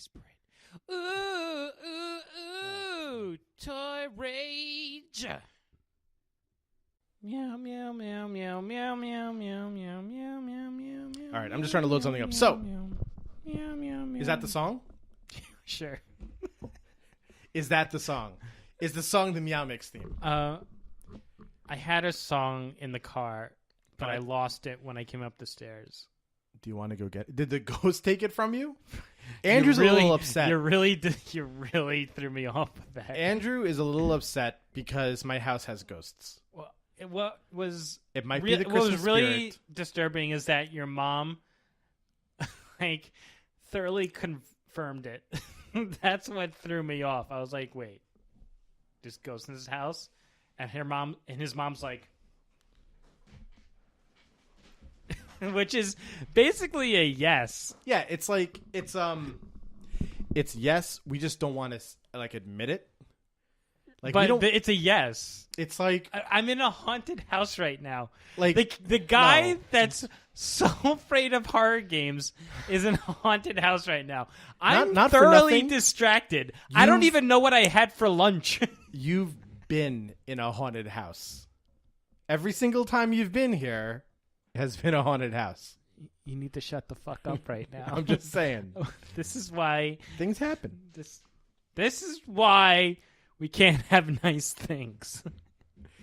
whisper it. Ooh, ooh, ooh, toy rage. Meow, meow, meow, meow, meow, meow, meow, meow, meow, meow, meow. All right, I'm just trying to load something up. So, meow, meow, meow. is that the song? Sure. Is that the song? Is the song the Meow Mix theme? I had a song in the car, but I lost it when I came up the stairs. Do you want to go get it? Did the ghost take it from you? Andrew's a little upset. You really threw me off with that. Andrew is a little upset because my house has ghosts. Well, it might be the Christmas what was really spirit. disturbing is that your mom, thoroughly confirmed it. That's what threw me off. I was like, wait, there's ghosts in this house? And his mom's like, which is basically a yes. Yeah, it's like it's yes. We just don't want to admit it. Like, but it's a yes. It's like I'm in a haunted house right now. Like the guy that's so afraid of horror games is in a haunted house right now. I'm not for thoroughly nothing. distracted. I don't even know what I had for lunch. You've been in a haunted house. Every single time you've been here has been a haunted house. You need to shut the fuck up right now. I'm just saying. This is why Things happen. This is why we can't have nice things.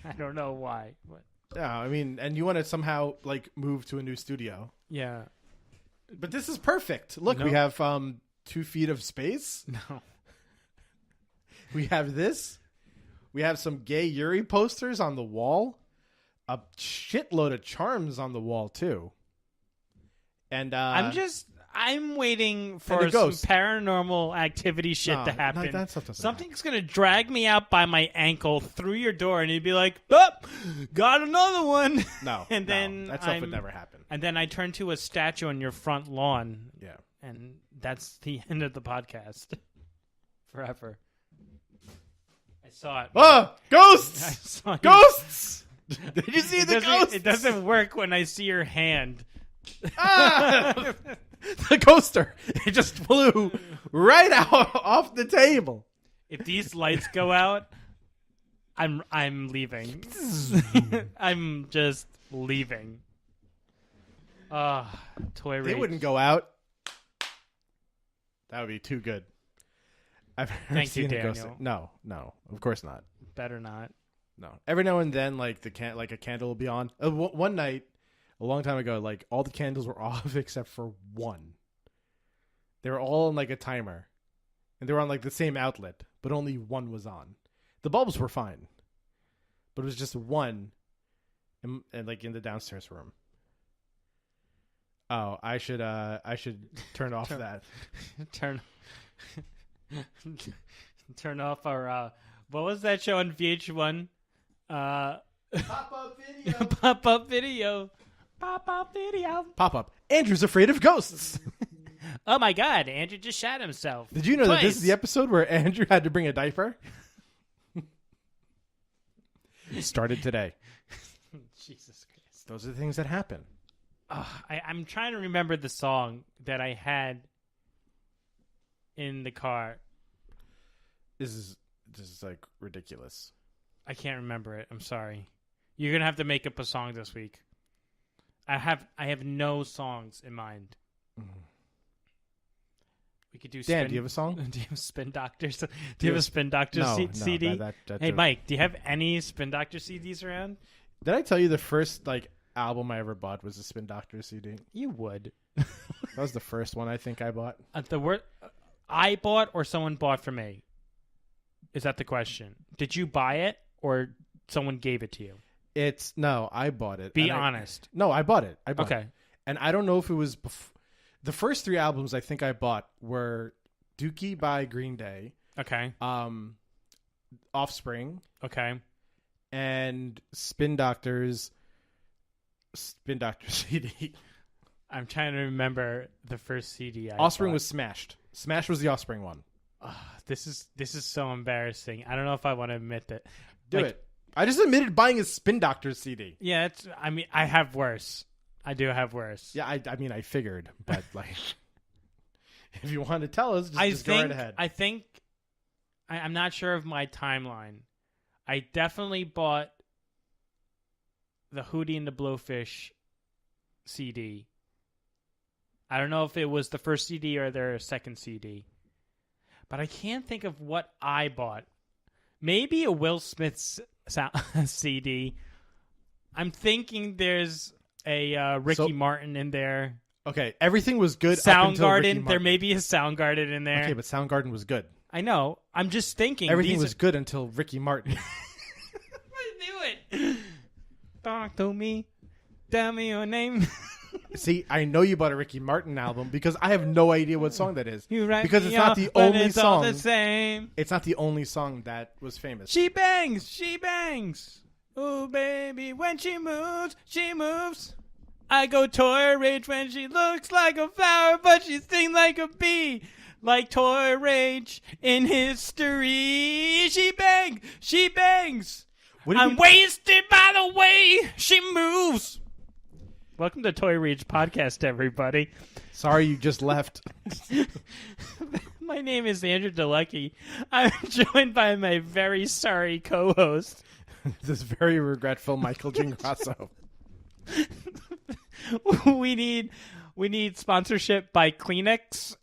I don't know why. But I mean, and you want to somehow move to a new studio. yeah. But this is perfect. Look, No. we have 2 feet of space. No. We have this. We have some gay Yuri posters on the wall. A shitload of charms on the wall too. And I'm waiting for the some ghost. paranormal activity shit to happen. No, that stuff doesn't Something's going to drag me out by my ankle through your door, and you'd be like, oh, got another one. No, and then that stuff would never happen. And then I turn to a statue on your front lawn. Yeah. And that's the end of the podcast. Forever. I saw it. Oh, I ghosts! saw you. Ghosts! Did you see the doesn't- ghosts? It doesn't work when I see your hand. Ah! The coaster. It just flew right out off the table. If these lights go out, I'm leaving. I'm just leaving. Toy rage. They wouldn't go out. That would be too good. I've never Thank you, seen a ghost. Daniel. No, of course not. Better not. No. Every now and then, a candle will be on. One night, a long time ago, all the candles were off except for one. They were all on a timer, and they were on the same outlet, but only one was on. The bulbs were fine, but it was just one, in the downstairs room. Oh, I should turn off that. Turn off our what was that show on VH1? Pop-up video. Pop-up video. Pop-up video. Pop-up. Andrew's afraid of ghosts. Oh my god, Andrew just shot himself. Did you know that this is Twice. the episode where Andrew had to bring a diaper? It started today. Jesus Christ. Those are the things that happen. I'm trying to remember the song that I had in the car. This is ridiculous. I can't remember it. I'm sorry. You're gonna have to make up a song this week. I have no songs in mind. We could do. Dan, do you have a song? Do you have Spin Doctors? Do you have a Spin Doctors No, CD? that's Hey, Mike, do you have any Spin Doctor CDs around? Did I tell you the first album I ever bought was a Spin Doctor CD? You would. That was the first one I think I bought. The word I bought or someone bought for me? Is that the question? Did you buy it or someone gave it to you? I bought it. Be honest. No, I bought it. Okay. It. And I don't know if it was the first 3 albums I think I bought were Dookie by Green Day, Okay. Offspring, Okay. and Spin Doctor CD. I'm trying to remember the first CD I Offspring bought. was Smashed. Smash was the Offspring one. This is so embarrassing. I don't know if I want to admit that. Do it. I just admitted buying a Spin Doctor CD. Yeah, I have worse. I do have worse. Yeah, I mean, I figured, but If you want to tell us, just go right ahead. I'm not sure of my timeline. I definitely bought the Hootie and the Blowfish CD. I don't know if it was the first CD or their second CD. But I can't think of what I bought. Maybe a Will Smith CD. I'm thinking there's a Ricky Martin in there. Okay, everything was good. Soundgarden. There may be a Soundgarden in there. Okay, but Soundgarden was good. I know. I'm just thinking. Everything was good until Ricky Martin. I knew it. Talk to me. Tell me your name. See, I know you bought a Ricky Martin album because I have no idea what song that is. Because it's not the only song. All the same. It's not the only song that was famous. She bangs. She bangs. Oh, baby, when she moves, she moves. I go toy rage when she looks like a flower, but she sings like a bee. Like toy rage in history. She bangs. She bangs. I'm wasted by the way she moves. Welcome to Toy Rage Podcast, everybody. Sorry you just left. My name is Andrew DeLucky. I'm joined by my very sorry co-host. This very regretful Michael Gingrasso. We need sponsorship by Kleenex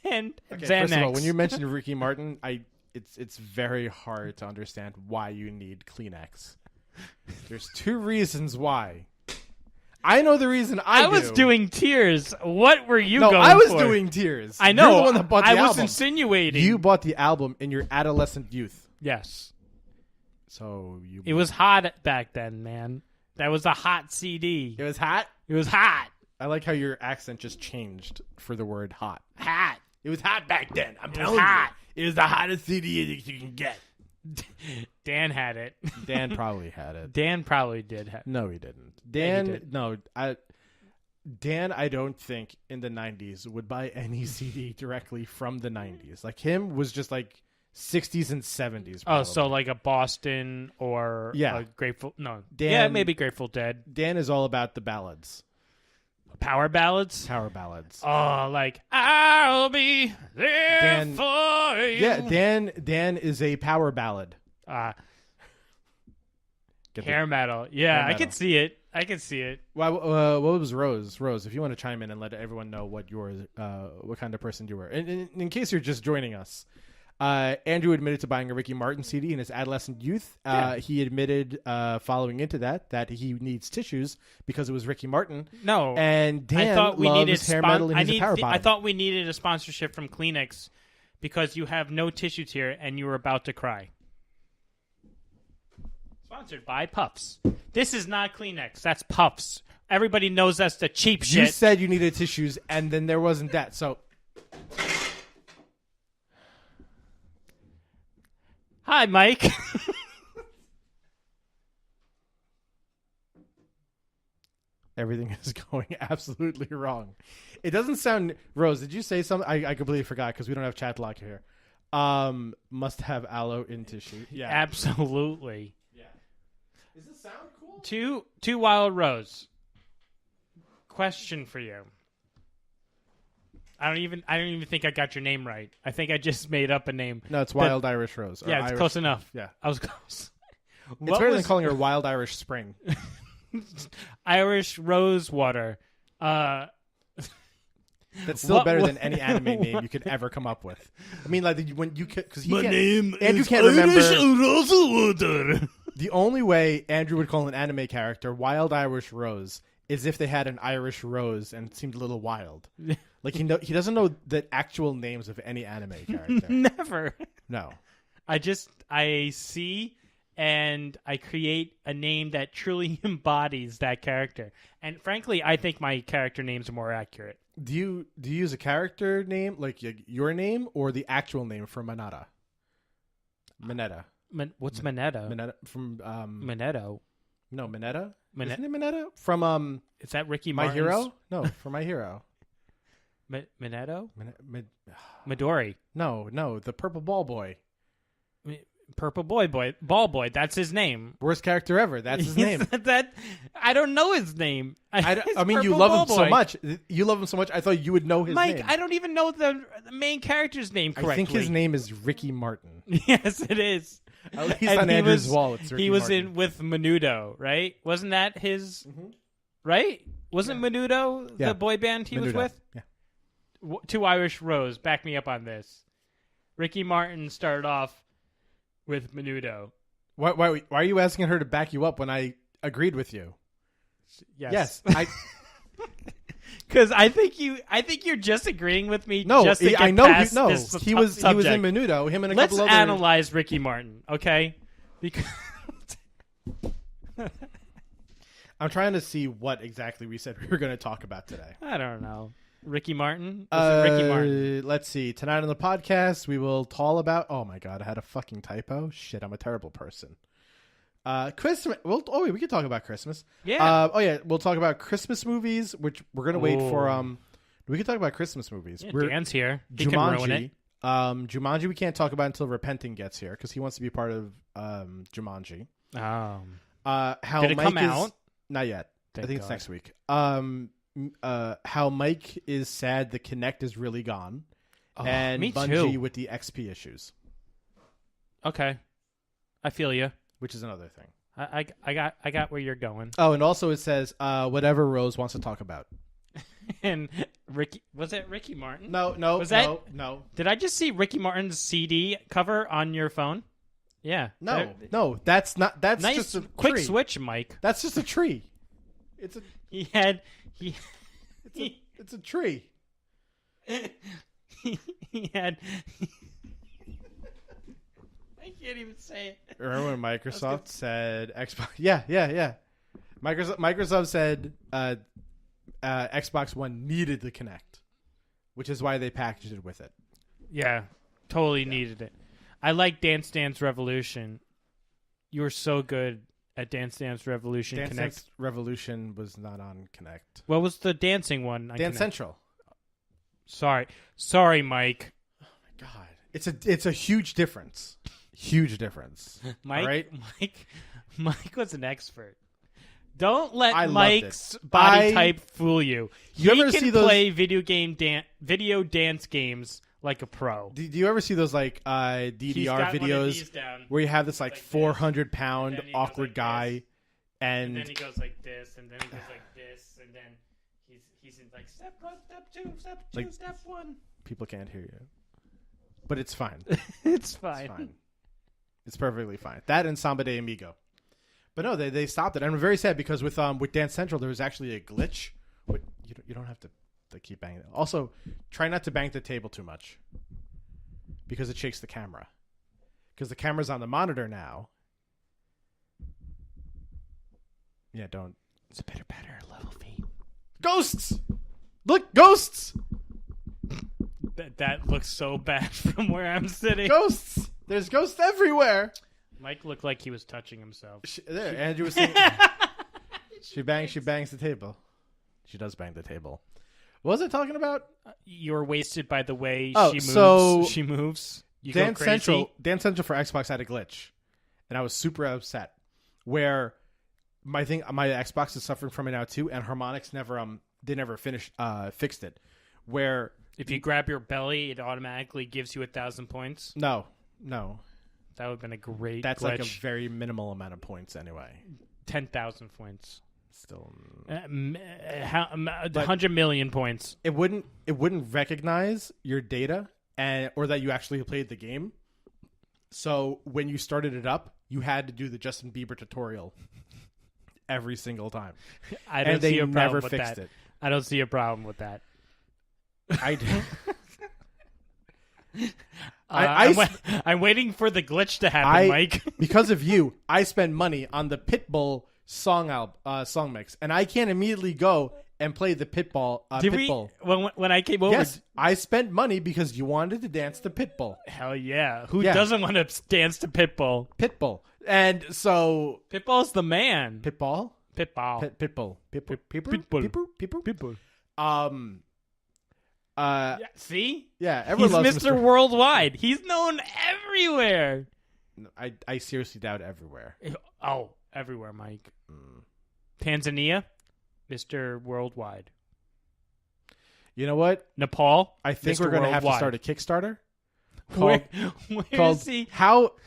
and okay, Xanax. First of all, when you mentioned Ricky Martin, it's very hard to understand why you need Kleenex. There's two reasons why. I know the reason I was doing Tears. What were you going for? No, I was doing Tears. I know. You're the one that bought the album. I was insinuating. You bought the album in your adolescent youth. Yes. So you. It was hot back then, man. That was a hot CD. It was hot? It was hot. I like how your accent just changed for the word hot. Hot. It was hot back then. I'm telling you. It was the hottest CD that you can get. Dan had it. Dan probably had it. Dan probably did have it. No, he didn't. Dan, did. No, Dan, I don't think in the 90s would buy any CD directly from the 90s. Like him was just like 60s and 70s. Probably. Oh, so like a Boston or a Grateful... No. Dan, yeah, maybe Grateful Dead. Dan is all about the ballads. Power ballads? Power ballads. Oh, like, I'll be there for you. Yeah, Dan is a power ballad. Hair metal. Yeah, I can see it. Well, what was Rose? Rose, if you want to chime in and let everyone know what kind of person you were. In case you're just joining us, Andrew admitted to buying a Ricky Martin CD in his adolescent youth. He admitted, following into that he needs tissues because it was Ricky Martin. No, and Dan loves hair metal and he's a power ballad. I thought we needed a sponsorship from Kleenex because you have no tissues here and you were about to cry. Sponsored by Puffs. This is not Kleenex. That's Puffs. Everybody knows that's the cheap shit. You said you needed tissues, and then there wasn't that. So, hi, Mike. Everything is going absolutely wrong. It doesn't sound... Rose, did you say something? I completely forgot because we don't have chat lock here. Must have aloe in tissue. Yeah. Absolutely. Does this sound cool? Two Wild Rose. Question for you. I don't even think I got your name right. I think I just made up a name. No, it's Wild Irish Rose. Yeah, it's close enough. Yeah. I was close. It's better than calling her Wild Irish Spring. Irish Rose Water. That's still better than any anime name you could ever come up with. I mean, like when you could, because Andrew can't remember. Rose Water. The only way Andrew would call an anime character Wild Irish Rose is if they had an Irish rose and it seemed a little wild. Like he doesn't know the actual names of any anime character. Never. No. I see and I create a name that truly embodies that character. And frankly, I think my character names are more accurate. Do you use a character name, like your name, or the actual name for Mineta? What's Mineta? Mineta from Minetto. No, Mineta. Isn't it Mineta from Is that Ricky My Martin's... Hero? No, from My Hero. Minetto? Midori. Midori. No, the purple ball boy. Purple Ball Boy. That's his name. Worst character ever. That's his name. That I don't know his name. I mean, you Purple love Ball him so Boy. much. You love him so much. I thought you would know his Mike, name. I don't even know the main character's name correctly. I think his name is Ricky Martin. Yes, it is. At least And on Andrew's wall, it's Ricky he was Martin. in with Menudo, right? Wasn't that his? Right? Wasn't Menudo Yeah. the boy band he was Menudo. with? Yeah. Two Irish Rose. Back me up on this. Ricky Martin started off with Menudo. Why are you asking her to back you up when I agreed with you? Yes. I Because I think you're just agreeing with me. no, just to get I know. past No, this he was in subject. Menudo. Him and a Let's couple other. analyze Ricky Martin, okay? Because I'm trying to see what exactly we said we were going to talk about today. I don't know. Ricky Martin? Was it Ricky Martin? Let's see. Tonight on the podcast, we will talk about. Oh my god, I had a fucking typo. Shit, I'm a terrible person. Christmas. We can talk about Christmas. Yeah. We'll talk about Christmas movies, which we're gonna wait for. We can talk about Christmas movies. Yeah, Dan's here. He can ruin it. Jumanji. We can't talk about until Repenting gets here because he wants to be part of Jumanji. Oh. How Did it Mike come is, out? Not yet. Thank I think it's God. next week. How Mike is sad the Kinect is really gone, and me Bungie too. with the XP issues, Okay. I feel you. which is another thing. I got where you're going. Oh, and also it says whatever Rose wants to talk about. And Ricky, was it Ricky Martin? No, Was that- no, Did I just see Ricky Martin's CD cover on your phone? Yeah. no. That's not. That's Nice just a quick tree. switch, Mike. That's just a tree. It's a it's a tree. he had I can't even say it. Remember when Microsoft said Xbox? Yeah. Microsoft said Xbox One needed the Kinect, which is why they packaged it with it. Yeah. Totally needed it. I like Dance Dance Revolution. You were so good at Dance Dance Revolution. Dance Kinect. Dance Revolution was not on Kinect. What was the dancing one? on Dance Kinect? Central. Sorry, Mike. God, it's a huge difference. Huge difference. Mike, All right? Mike was an expert. Don't let I loved Mike's it. body type fool you. You He ever can see those- play video dance games like a pro. Do you ever see those like He's DDR got one of videos these down, where you have this like like this, 400-pound and then he goes awkward like guy, this, and and then he goes like this, and then he goes like this, and then he's in like step one, step two, Like- step one. people can't hear you, but it's fine. It's fine. It's fine. It's perfectly fine. That and Samba de Amigo. But no, they stopped it. I'm very sad because with Dance Central there was actually a glitch. You don't have to keep banging it. Also, try not to bang the table too much because it shakes the camera. Because the camera's on the monitor now. Yeah, don't. It's a better, level feet. Ghosts! Look, ghosts! That looks so bad from where I'm sitting. Ghosts! There's ghosts everywhere. Mike looked like he was touching himself. There, Andrew was saying. She bangs the table. She does bang the table. What was I talking about? You're wasted by the way Oh, she moves. so She moves. You Dance go crazy. Central for Xbox had a glitch, and I was super upset. Where my Xbox is suffering from it now too, and Harmonix never fixed it. Where If you grab your belly, it automatically gives you 1,000 points. no, That would have been a great that's glitch. like a very minimal amount of points anyway. 10,000 points. Still, 100 million points. it wouldn't recognize your data or that you actually played the game. So when you started it up, you had to do the Justin Bieber tutorial every single time. I don't And they see a problem never with fixed that. it. I don't see a problem with that. I'm waiting for the glitch to happen, Mike. Because of you, I spend money on the Pitbull song mix, and I can't immediately go and play the Pitbull. Did Pitbull. we? When I came over, Yes, I spent money because you wanted to dance to Pitbull. hell yeah. Who Yeah. doesn't want to dance to Pitbull? Pitbull, and so Pitbull's the man. Pitbull. Pitbull. Pitbull. Pitbull. Yeah, See? everyone He's loves Mr. Worldwide. He's known everywhere. I seriously doubt everywhere. Oh, everywhere, Mike. Tanzania, Mr. Worldwide. You know what? Nepal, I think Mr. we're going to have to Worldwide. start a Kickstarter. Where Called is he?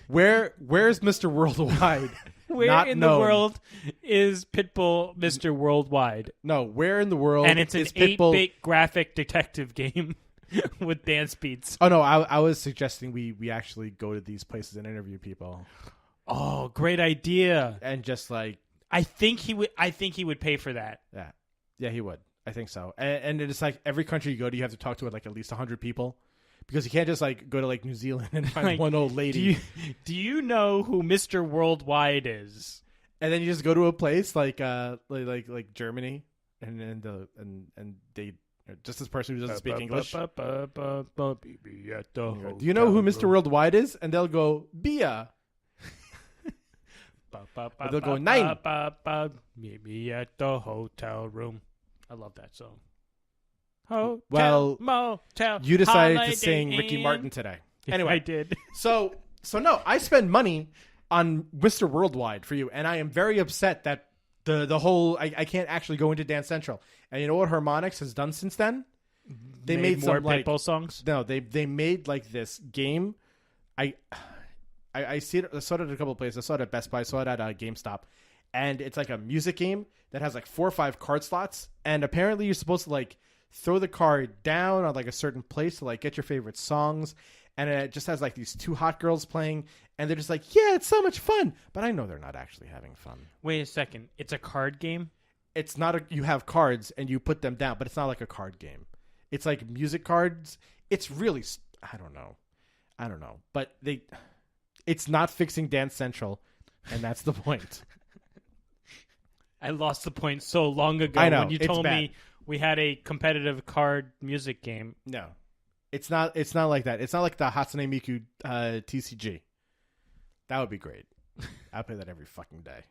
Where's Mr. Worldwide? Where Not in known. the world is Pitbull Mr. Worldwide? No, where in the world And it's an is Pitbull? 8-bit graphic detective game with dance beats. Oh no, I was suggesting we actually go to these places and interview people Oh, great idea! and just like I think he would pay for that. yeah he would. I think so. And it's like every country you go to, you have to talk to like at least 100 people. Because you can't just like go to like New Zealand and find Like, one old lady. Do you know who Mr. Worldwide is? And then you just go to a place like Germany, and they just this person who doesn't speak English. Do you know who Mr. Worldwide is? And they'll go Bia. Or they'll go Nine. Meet me at the hotel room. I love that song. Hotel, Well, motel, you decided Holiday to sing Ricky Inn. Martin today. Yeah, Anyway, I did. So no, I spend money on Mr. Worldwide for you, and I am very upset that the whole I can't actually go into Dance Central. And you know what Harmonix has done since then? They made more some like Pitbull songs. no, they made like this game. I see it. I saw it at a couple of places. I saw it at Best Buy. I saw it at GameStop, and it's like a music game that has like 4 or 5 card slots, and apparently you're supposed to like throw the card down on like a certain place to like get your favorite songs, and it just has like these 2 hot girls playing, and they're just like, yeah, it's so much fun, but I know they're not actually having fun. Wait a second. It's a card game? It's not you have cards and you put them down, but it's not like a card game. It's like music cards. It's really, I don't know, but it's not fixing Dance Central, and that's the point. I lost the point so long ago I know, when you it's told bad. me we had a competitive card music game. No, it's not like that. It's not like the Hatsune Miku TCG. That would be great. I'd play that every fucking day.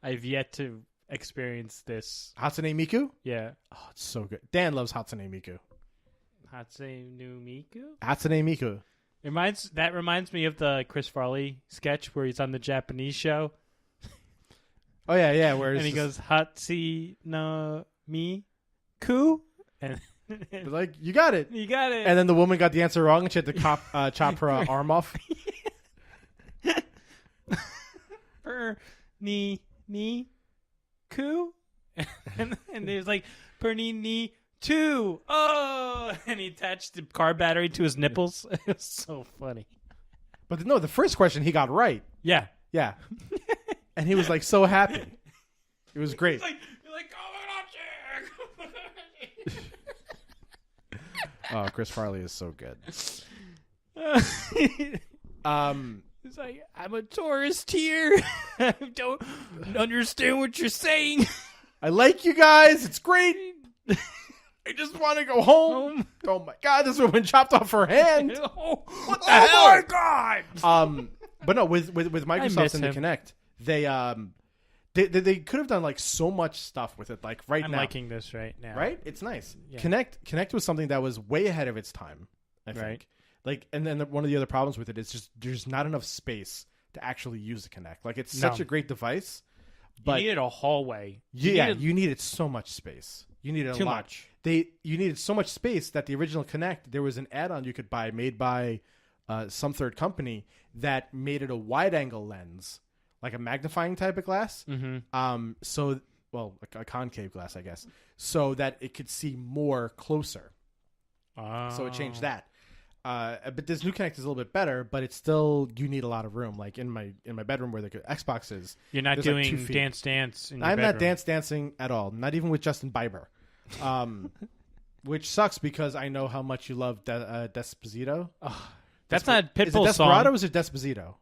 I've yet to experience this. Hatsune Miku? Yeah. Oh, it's so good. Dan loves Hatsune Miku. Hatsune Miku? Hatsune Miku. That reminds me of the Chris Farley sketch where he's on the Japanese show. Oh, yeah. Where And he goes, Hatsune no Miku? And But like, you got it. you got it. And then the woman got the answer wrong, and she had to chop her arm off. Ni ku, and he was like ni 2. Oh, and he attached the car battery to his nipples. It was so funny. But no, the first question he got right. Yeah. Yeah. And he was like so happy. It was great. You're like, oh my god, Oh, Chris Farley is so good. It's like, I'm a tourist here. I don't understand what you're saying. I like you guys. It's great. I just want to go home. Oh my god, this woman chopped off her hand. What the hell? My god. But no, with Microsoft miss and the him. Kinect, they could have done like so much stuff with it. Like I'm now, liking this right now. right? It's nice. Yeah. Kinect was something that was way ahead of its time. I think. Right. Like, and then one of the other problems with it is just there's not enough space to actually use the Kinect. Like, it's such a great device, but you needed a hallway. you needed so much space. You needed a Too lot. much. You needed so much space that the original Kinect, there was an add-on you could buy made by some third company that made it a wide-angle lens, like a magnifying type of glass. Mm-hmm. A concave glass, I guess, so that it could see more closer. So it changed that. But this new Kinect is a little bit better, but it's still, you need a lot of room. Like in my bedroom where the Xbox is, You're not there's like doing 2 feet. dance in your I'm not bedroom. dancing at all. Not even with Justin Bieber. Which sucks because I know how much you love Despacito. That's not Is it Pitbull's Desperado song. or is it Despacito?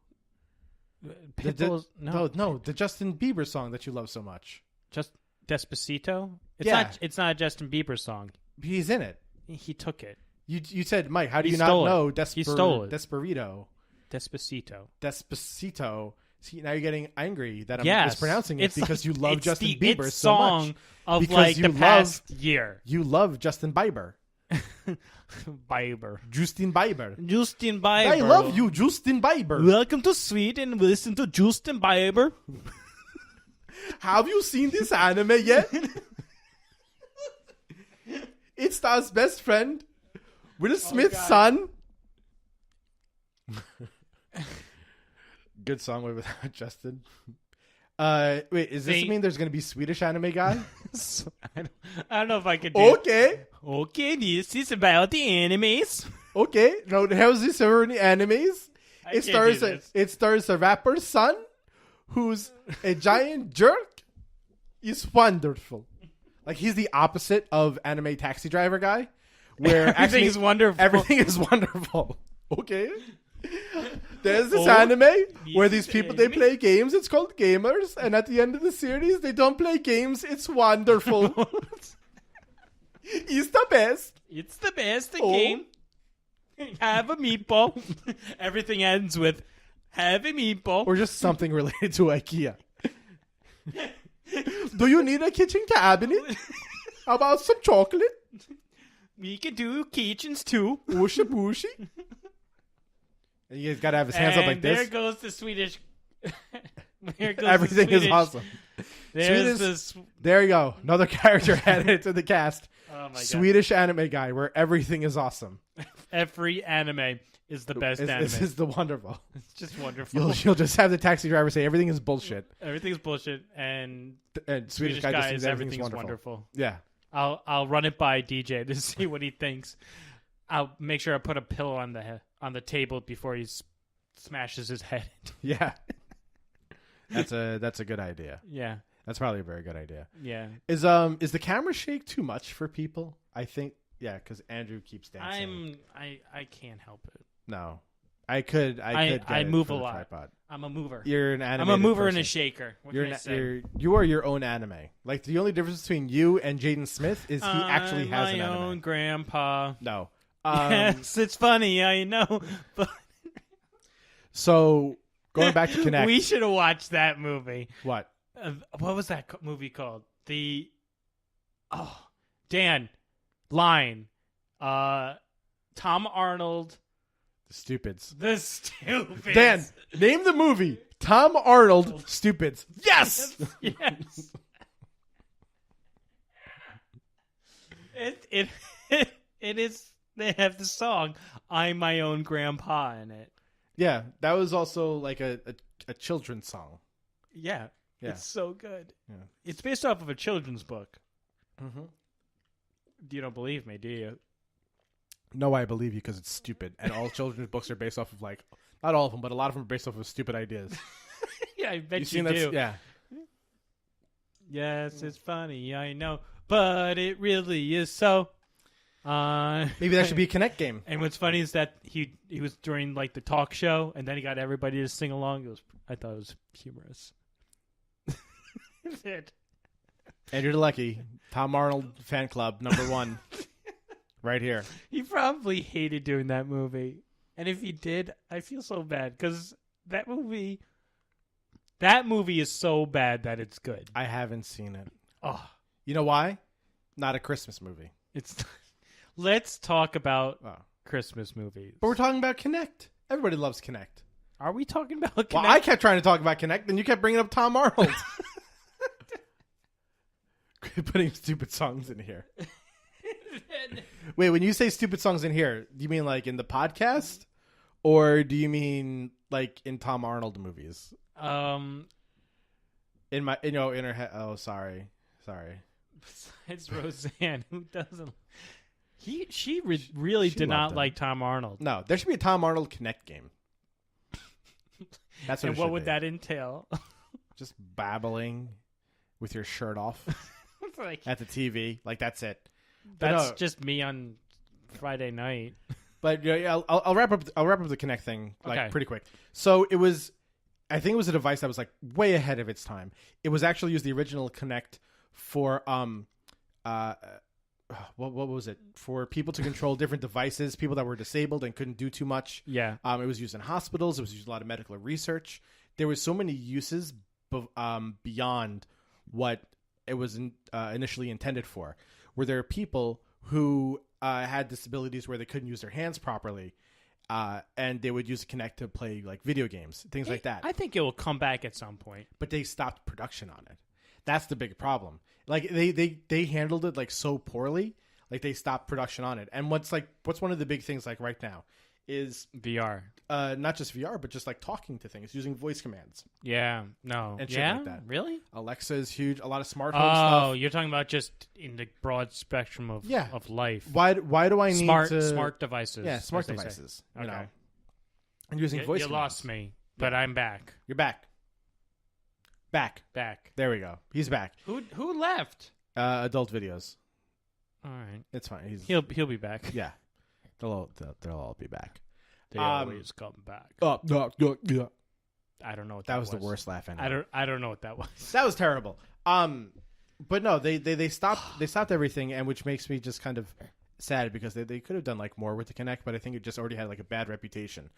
Pitbull's No, the Justin Bieber song that you love so much. just Despacito. It's Yeah. not. It's not a Justin Bieber song. He's in it. He took it. You said, Mike, how do He you not stole it. know He stole it. Desperito? Despacito. See, now you're getting angry that I'm Yes, mispronouncing it It's because you love it's Justin the Bieber it so much. song of Because like you the love- past year. You love Justin Bieber. Bieber. Justin Bieber. Justin Bieber. I love you, Justin Bieber. Welcome to Sweden. Listen to Justin Bieber. Have you seen this anime yet? It stars best friend Will Smith's son. Good song with Justin. Wait, does this mean there's going to be Swedish anime guy? I don't know if I could do Okay. Okay, this is about the animes. Okay. Now, how's this over in the animes? It stars a rapper's son who's a giant jerk. He's wonderful. Like, he's the opposite of anime taxi driver guy. Where everything is wonderful. Everything is wonderful. Okay. There's this anime where these people, they play games. It's called Gamers. And at the end of the series, they don't play games. It's wonderful. It's the best. It's the best game. Have a meatball. Everything ends with have a meatball. Or just something related to IKEA. Do you need a kitchen cabinet? How about some chocolate? We can do kitchens too. Wooshy booshy. And you guys gotta have his hands up like this. There goes the Swedish. Everything is awesome. There you go. Another character added to the cast. Oh my Swedish anime guy, where everything is awesome. Every anime is the best anime. This is the wonderful. It's just wonderful. You'll just have the taxi driver say everything is bullshit. Everything's bullshit, and Swedish guy just says everything's wonderful. Yeah. I'll run it by DJ to see what he thinks. I'll make sure I put a pillow on the table before he smashes his head. Yeah. That's a good idea. Yeah. That's probably a very good idea. Yeah. Is the camera shake too much for people? I think because Andrew keeps dancing. I can't help it. No. I move a lot. Tripod. I'm a mover. You're an animated I'm a mover person. and a shaker. You are your own anime. Like, the only difference between you and Jaden Smith is he actually has an anime. My own grandpa. No. Yes, it's funny, I know. But so, going back to Kinect. We should have watched that movie. What? What was that movie called? Dan. Line. Tom Arnold. The Stupids. The Stupids. Dan, name the movie. Tom Arnold, Stupids. Yes! Yes. It is. They have the song "I'm My Own Grandpa" in it. Yeah, that was also like a children's song. Yeah, it's so good. Yeah. It's based off of a children's book. Mm-hmm. You don't believe me, do you? No, I believe you because it's stupid. And all children's books are based off of, like, not all of them, but a lot of them are based off of stupid ideas. Yeah, I bet you do. Yeah. Yes, it's funny, I know. But it really is so. Maybe that should be a Kinect game. And what's funny is that he was during, like, the talk show, and then he got everybody to sing along. I thought it was humorous. Andrew Lucky, Tom Arnold fan club, #1. Right here. He probably hated doing that movie. And if he did, I feel so bad. Because that movie is so bad that it's good. I haven't seen it. Oh. You know why? Not a Christmas movie. Let's talk about Christmas movies. But we're talking about Kinect. Everybody loves Kinect. Are we talking about Kinect? Well, I kept trying to talk about Kinect, and you kept bringing up Tom Arnold. Putting stupid songs in here. Wait, when you say stupid songs in here, do you mean like in the podcast? Or do you mean like in Tom Arnold movies? In her head. Oh, sorry. Besides Roseanne, who doesn't? She really did not like Tom Arnold. No, there should be a Tom Arnold Kinect game. That's what. And what would that entail? Just babbling with your shirt off at the TV. Like, that's it. That's just me on Friday night. But yeah, I'll wrap up. I'll wrap up the Kinect thing pretty quick. So it was, I think it was a device that was like way ahead of its time. It was actually used the original Kinect for what was it, for people to control different devices, people that were disabled and couldn't do too much. Yeah. It was used in hospitals. It was used in a lot of medical research. There was so many uses beyond what it was initially intended for, where there are people who had disabilities where they couldn't use their hands properly, and they would use a Kinect to play like video games, things like that. I think it will come back at some point. But they stopped production on it. That's the big problem. Like they handled it like so poorly. Like they stopped production on it. And what's one of the big things like right now is VR. Not just VR, but just like talking to things using voice commands. Yeah. No. And shit yeah. like that. Really? Alexa is huge. A lot of smartphone Oh, stuff. you're talking about just in the broad spectrum of life. Why do I need smart devices? Yeah, smart as they say. devices. Okay. You know, and using voice You commands. lost me, but I'm back. You're back. Back. There we go. He's back. Who left? Adult videos. All right. It's fine. He'll be back. Yeah. They'll all be back. They always come back. Yeah. I don't know what That was the worst laugh I know. I don't know what that was. That was terrible. But no, they stopped everything, and which makes me just kind of sad because they could have done like more with the Kinect, but I think it just already had like a bad reputation.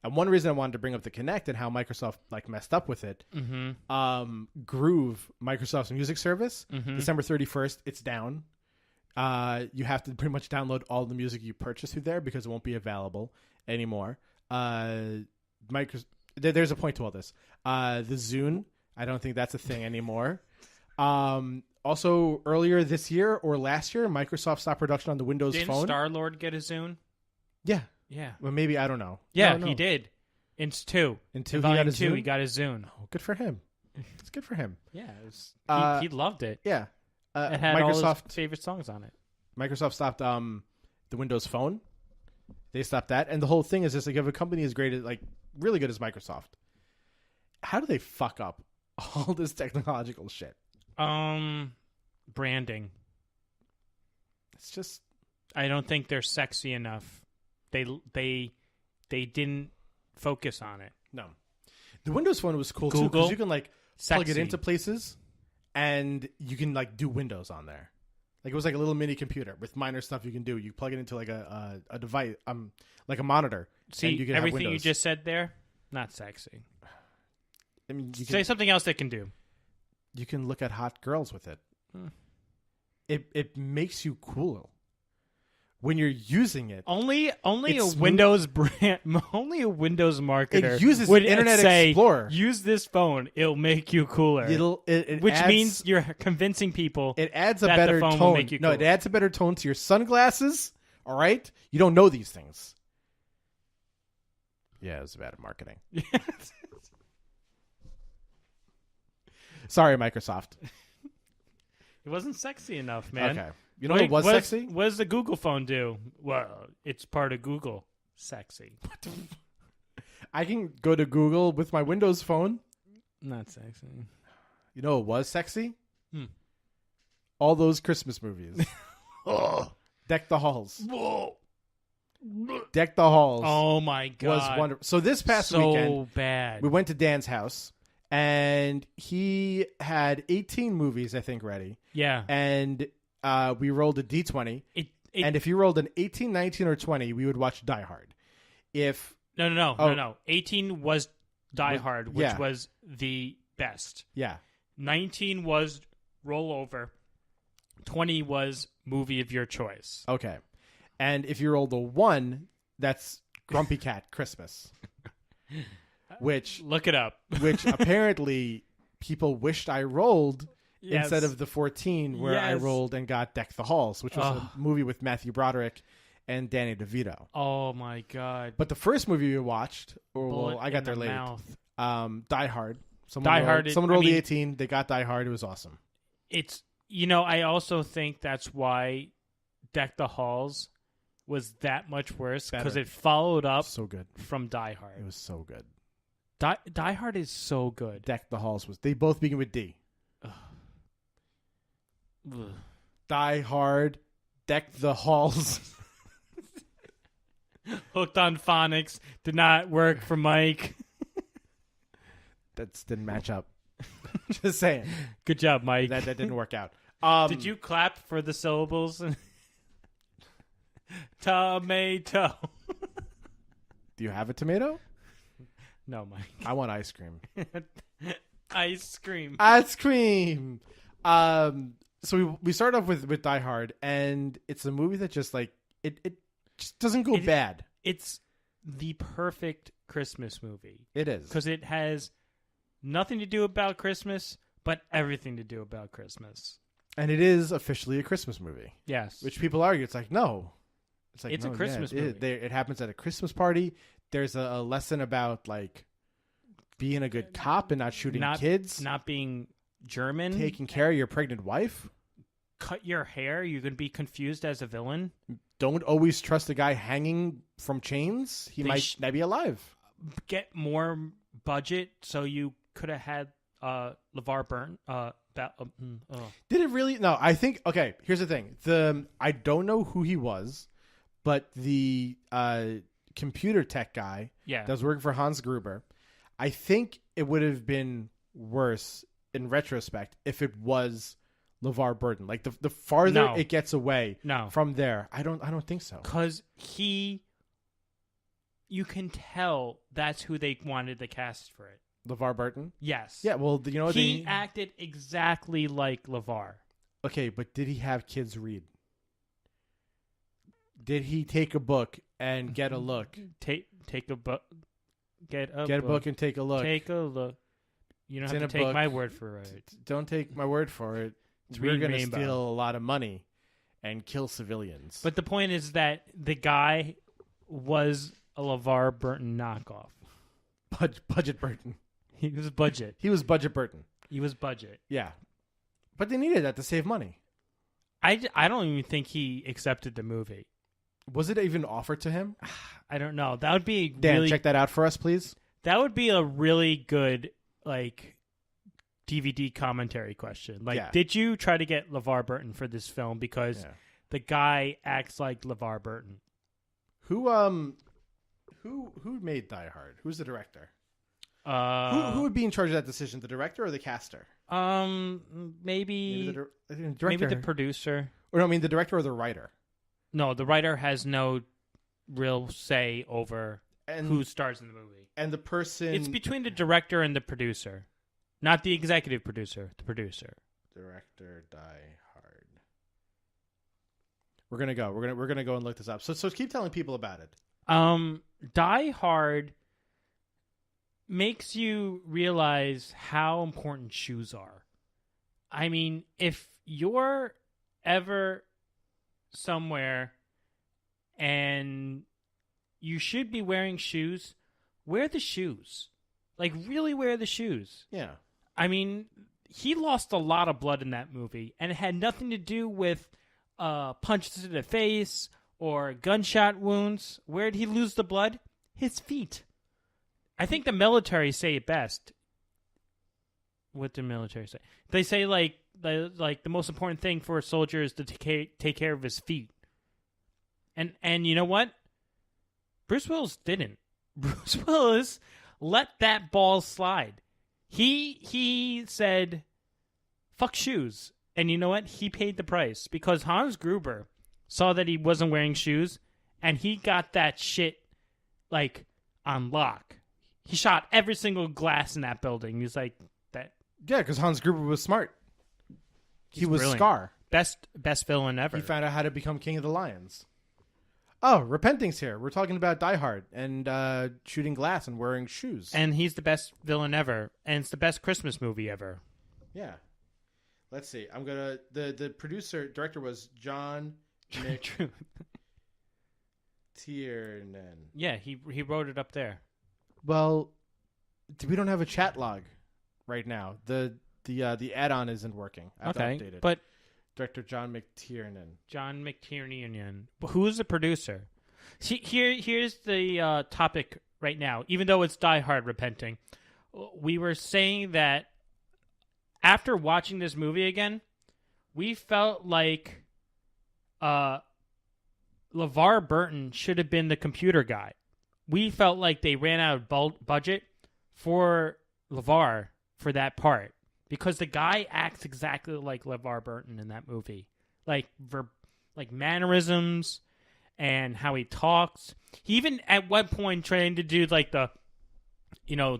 And one reason I wanted to bring up the Kinect and how Microsoft like messed up with it, Groove, Microsoft's music service, December 31st, it's down. You have to pretty much download all the music you purchase through there because it won't be available anymore. There's a point to all this. The Zune, I don't think that's a thing anymore. Also, earlier this year or last year, Microsoft stopped production on the Windows Didn't Phone. Star-Lord get a Zune? Yeah. Yeah. Well, maybe, I don't know. Yeah, No. he did. In 2. In 2, In he got Volume a 2, Zune? he got his Zune. Oh, good for him. It's good for him. Yeah. He loved it. Yeah. It had all his favorite songs on it. Microsoft stopped the Windows Phone. They stopped that. And the whole thing is just like if a company is great at, like, really good as Microsoft, how do they fuck up all this technological shit? Branding. It's just, I don't think they're sexy enough. They didn't focus on it. no. The Windows Phone was cool too Google, because you can like plug it sexy. into places and you can like do Windows on there. Like it was like a little mini computer with minor stuff you can do. You plug it into like a device, like a monitor. See, and you can everything have you Windows. just said there, not sexy. I mean, you Say can, something else they can do. you can look at hot girls with it. Hmm. It makes you cool when you're using it. Only a It's Windows brand, only a Windows marketer It uses would Internet say, Explorer. Use this phone; it'll make you cooler. Which adds, means you're convincing people. it adds a that the better phone will tone. make you No, cool. it adds a better tone to your sunglasses. All right, you don't know these things. Yeah, it was bad at marketing. Sorry, Microsoft. It wasn't sexy enough, man. Okay, you know what was sexy? What does the Google phone do? Well, it's part of Google. Sexy. I can go to Google with my Windows phone. Not sexy. You know what was sexy? Hmm. All those Christmas movies. Deck the Halls. Whoa. Deck the Halls. Oh my god. Was wonderful. So this past so weekend, bad. we went to Dan's house, and he had 18 movies, I think, ready. Yeah. And we rolled a D20. And if you rolled an 18, 19, or 20, we would watch Die Hard. No. 18 was Die Hard, which yeah. was the best. Yeah. 19 was Rollover. 20 was Movie of Your Choice. Okay. And if you rolled a 1, that's Grumpy Cat Christmas. Which Look it up. which apparently people wished I rolled Yes. instead of the 14 where I Yes. rolled and got Deck the Halls, which was a movie with Matthew Broderick and Danny DeVito. Oh my god. But the first movie we watched, Bullet I got in there the late. mouth. Die Hard. Hard, Someone rolled the 18. They got Die Hard. It was awesome. It's I also think that's why Deck the Halls was that much worse because Better. it followed up So good. from Die Hard. It was so good. Die Hard is so good. Deck the Halls was. They both begin with D. Ugh. Die Hard. Deck the Halls. Hooked on Phonics did not work for Mike. That didn't match up. Just saying. Good job, Mike. That didn't work out. Did you clap for the syllables? Tomato. Do you have a tomato? No, Mike. I want ice cream. Ice cream. Ice cream. So we start off with Die Hard, and it's a movie that just like It just doesn't go bad. It's the perfect Christmas movie. It is. Because it has nothing to do about Christmas, but everything to do about Christmas. And it is officially a Christmas movie. Yes. Which people argue. It's like, no. It's a Christmas movie. It happens at a Christmas party. There's a lesson about, like, being a good cop and not shooting kids. Not being German. Taking care of your pregnant wife. Cut your hair. You can be confused as a villain. Don't always trust a guy hanging from chains. He might not be alive. Get more budget so you could have had LeVar Burton. Did it really? No, I think, okay, here's the thing. I don't know who he was, but the computer tech guy that was working for Hans Gruber, I think it would have been worse in retrospect if it was LeVar Burton. Like the farther it gets away from there, I don't think so. Because you can tell that's who they wanted to cast for it. LeVar Burton? Yes. Yeah, well, you know what? He acted exactly like LeVar. Okay, but did he have kids read? Did he take a book and get a look? Take a book. Get a book and take a look. Take a look. You don't have to take my word for it. Don't take my word for it. We're going to steal a lot of money and kill civilians. But the point is that the guy was a LeVar Burton knockoff. Budget Burton. He was budget. He was Budget Burton. He was budget. Yeah. But they needed that to save money. I don't even think he accepted the movie. Was it even offered to him? I don't know. That would be Dan, check that out for us, please. That would be a really good, like, DVD commentary question. Like, did you try to get LeVar Burton for this film because the guy acts like LeVar Burton? Who made Die Hard? Who's the director? Who would be in charge of that decision? The director or the caster? Maybe the producer. Or no, I mean the director or the writer. No, the writer has no real say over who stars in the movie. And the person... It's between the director and the producer. Not the executive producer, the producer. Director, Die Hard. We're gonna go and look this up. So keep telling people about it. Die Hard makes you realize how important shoes are. I mean, if you're ever somewhere and you should be wearing shoes, wear the shoes. Like, really wear the shoes. Yeah. I mean, he lost a lot of blood in that movie, and it had nothing to do with punches to the face or gunshot wounds. Where did he lose the blood? His feet. I think the military say it best. What do the military say? They say, like the most important thing for a soldier is to take care of his feet. And you know what? Bruce Willis didn't. Bruce Willis let that ball slide. He said, fuck shoes. And you know what? He paid the price because Hans Gruber saw that he wasn't wearing shoes and he got that shit like on lock. He shot every single glass in that building. He's like that. Yeah, because Hans Gruber was smart. He was brilliant. Scar. Best villain ever. He found out how to become King of the Lions. Oh, Repenting's here. We're talking about Die Hard and shooting glass and wearing shoes. And he's the best villain ever. And it's the best Christmas movie ever. Yeah. Let's see. I'm going to... The director was John McTiernan. Yeah, he wrote it up there. Well, we don't have a chat log right now. The add-on isn't working. I have to update it. But Director John McTiernan. John McTiernan. Who's the producer? See, here's the topic right now. Even though it's Die Hard repenting, we were saying that after watching this movie again, we felt like LeVar Burton should have been the computer guy. We felt like they ran out of budget for LeVar for that part. Because the guy acts exactly like LeVar Burton in that movie. Like mannerisms and how he talks. He even at one point tried to do like the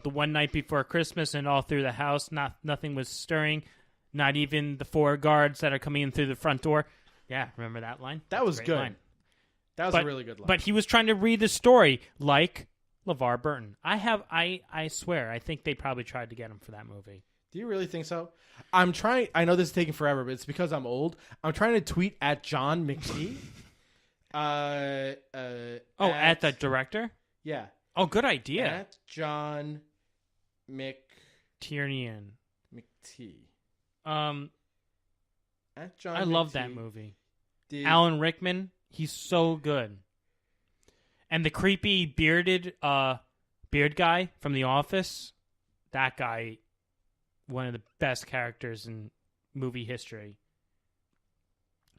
one night before Christmas and all through the house, nothing was stirring. Not even the 4 guards that are coming in through the front door. Yeah, remember that line? That was good. Line. That was a really good line. But he was trying to read the story like LeVar Burton. I swear, I think they probably tried to get him for that movie. Do you really think so? I'm trying. I know this is taking forever, but it's because I'm old. I'm trying to tweet at John McTee. At the director? Yeah. Oh, good idea. At John Tiernian. McTee. At John I love McTee. that movie. Alan Rickman, he's so good. And the creepy beard guy from The Office, that guy, one of the best characters in movie history.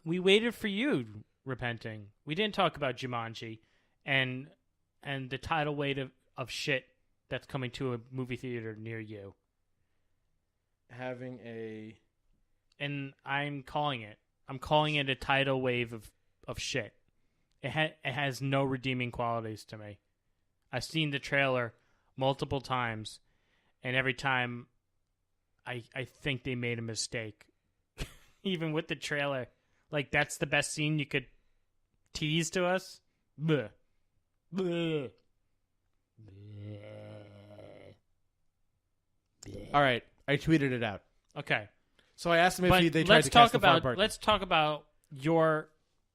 We waited for you, Repenting. We didn't talk about Jumanji and the tidal wave of shit that's coming to a movie theater near you. And I'm calling it. I'm calling it a tidal wave of shit. It has no redeeming qualities to me. I've seen the trailer multiple times, and every time I think they made a mistake. Even with the trailer. Like, that's the best scene you could tease to us? Bleh. Bleh. All right. I tweeted it out. Okay. So I asked him if they tried to cast LeVar Burton. Let's talk about your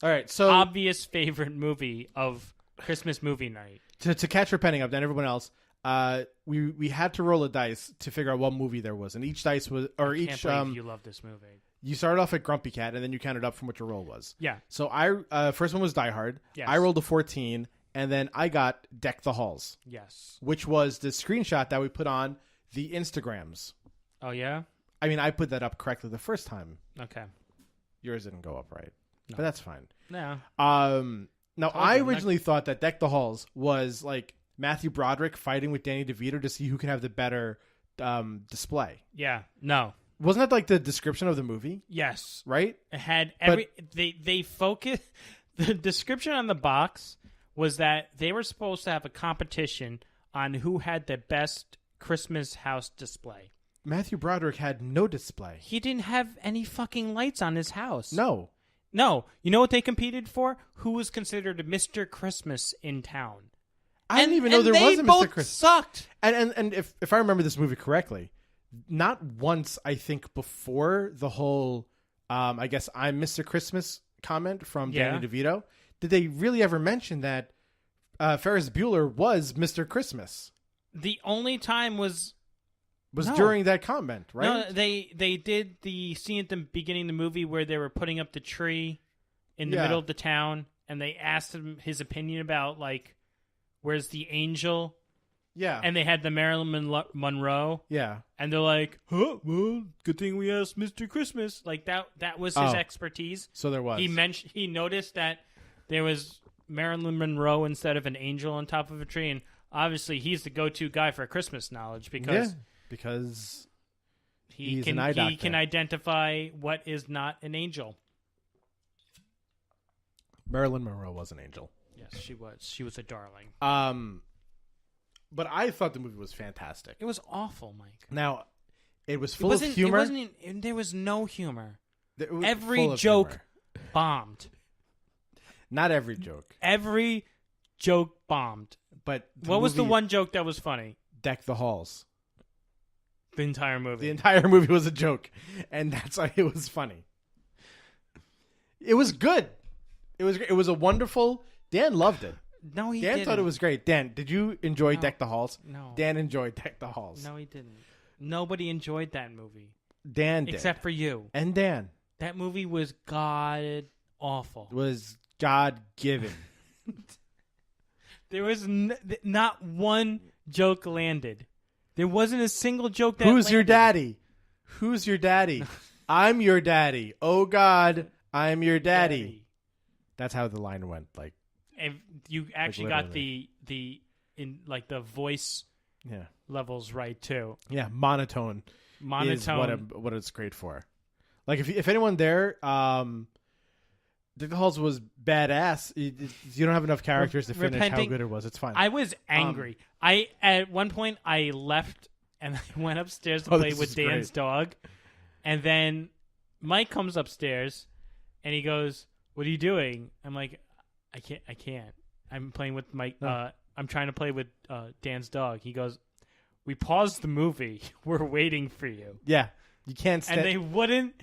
all right, so obvious favorite movie of Christmas movie night. To catch Repenting up and everyone else, we had to roll a dice to figure out what movie there was, and each dice was I can't believe you love this movie. You started off at Grumpy Cat, and then you counted up from what your roll was. Yeah. So I first one was Die Hard. Yes. I rolled a 14, and then I got Deck the Halls. Yes. Which was the screenshot that we put on the Instagrams. Oh yeah. I mean, I put that up correctly the first time. Okay. Yours didn't go up right, No. but that's fine. No. Now I originally thought that Deck the Halls was like Matthew Broderick fighting with Danny DeVito to see who can have the better display. Yeah. No. Wasn't that like the description of the movie? Yes. Right? It had they focus the description on the box was that they were supposed to have a competition on who had the best Christmas house display. Matthew Broderick had no display. He didn't have any fucking lights on his house. No. You know what they competed for? Who was considered Mr. Christmas in town? I didn't even know there was a Mr. Christmas. They both sucked. And if I remember this movie correctly, not once, I think, before the whole, I guess I'm Mr. Christmas comment from Danny DeVito, did they really ever mention that Ferris Bueller was Mr. Christmas? The only time was during that comment, right? No, they did the scene at the beginning of the movie where they were putting up the tree in the middle of the town, and they asked him his opinion about, like, where's the angel? Yeah. And they had the Marilyn Monroe. Yeah. And they're like, well, good thing we asked Mr. Christmas. Like, that was his expertise. So there was. He noticed that there was Marilyn Monroe instead of an angel on top of a tree, and obviously he's the go-to guy for Christmas knowledge because he can identify what is not an angel. Marilyn Monroe was an angel. Yes, she was. She was a darling. But I thought the movie was fantastic. It was awful, Mike. Now, it was full of humor. There was no humor. Every joke bombed. Not every joke. Every joke bombed. But what was the one joke that was funny? Deck the Halls. The entire movie. The entire movie was a joke, and that's why it was funny. It was good. It was a wonderful. Dan loved it. No, he didn't. Dan thought it was great. Dan, did you enjoy Deck the Halls? No. Dan enjoyed Deck the Halls. No, he didn't. Nobody enjoyed that movie. Dan did. Except for you. And Dan. That movie was god awful. It was God-given. There was not one joke landed. There wasn't a single joke that Who's landed. your daddy? Who's your daddy? I'm your daddy. Oh, God, I'm your daddy. That's how the line went. Like, if you actually got the voice levels right too. Yeah, monotone is what it's great for. Like if anyone there, Dick the Halls was badass. You don't have enough characters to finish how good it was. It's fine. I was angry. At one point I left and I went upstairs to play with Dan's dog, and then Mike comes upstairs and he goes, "What are you doing?" I'm like, I can't. I'm playing with my. No. I'm trying to play with Dan's dog. He goes, "We paused the movie. We're waiting for you." Yeah, you can't And they wouldn't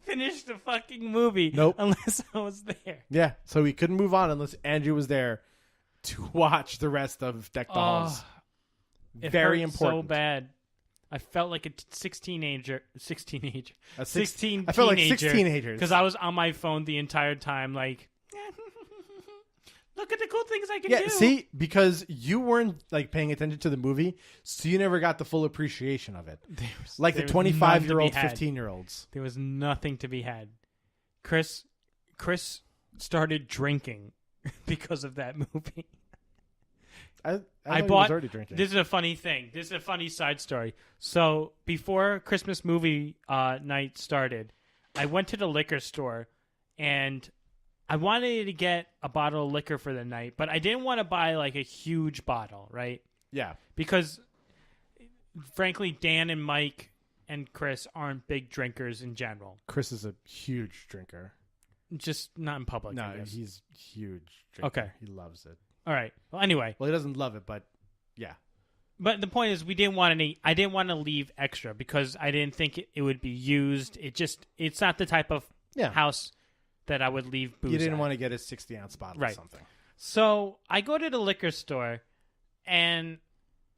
finish the fucking movie. Nope. Unless I was there. Yeah, so we couldn't move on unless Andrew was there to watch the rest of Deck the Halls. It Very hurt important. so bad. I felt like a 16-teenager. I 16 felt like 6 teenagers. Because I was on my phone the entire time, like, look at the cool things I can do. Yeah, see, because you weren't like paying attention to the movie, so you never got the full appreciation of it. Like the 25-year-old, 15-year-olds. There was nothing to be had. Chris started drinking because of that movie. I I thought he bought. was already drinking. This is a funny thing. This is a funny side story. So before Christmas movie night started, I went to the liquor store and I wanted to get a bottle of liquor for the night, but I didn't want to buy like a huge bottle, right? Yeah. Because frankly, Dan and Mike and Chris aren't big drinkers in general. Chris is a huge drinker. Just not in public. No, I guess. he's huge drinker. Okay. He loves it. All right. Well, anyway. Well, he doesn't love it, but yeah. But the point is, I didn't want to leave extra because I didn't think it would be used. It's not the type of house that I would leave booze. You didn't at. want to get a 60-ounce bottle or something. So I go to the liquor store, and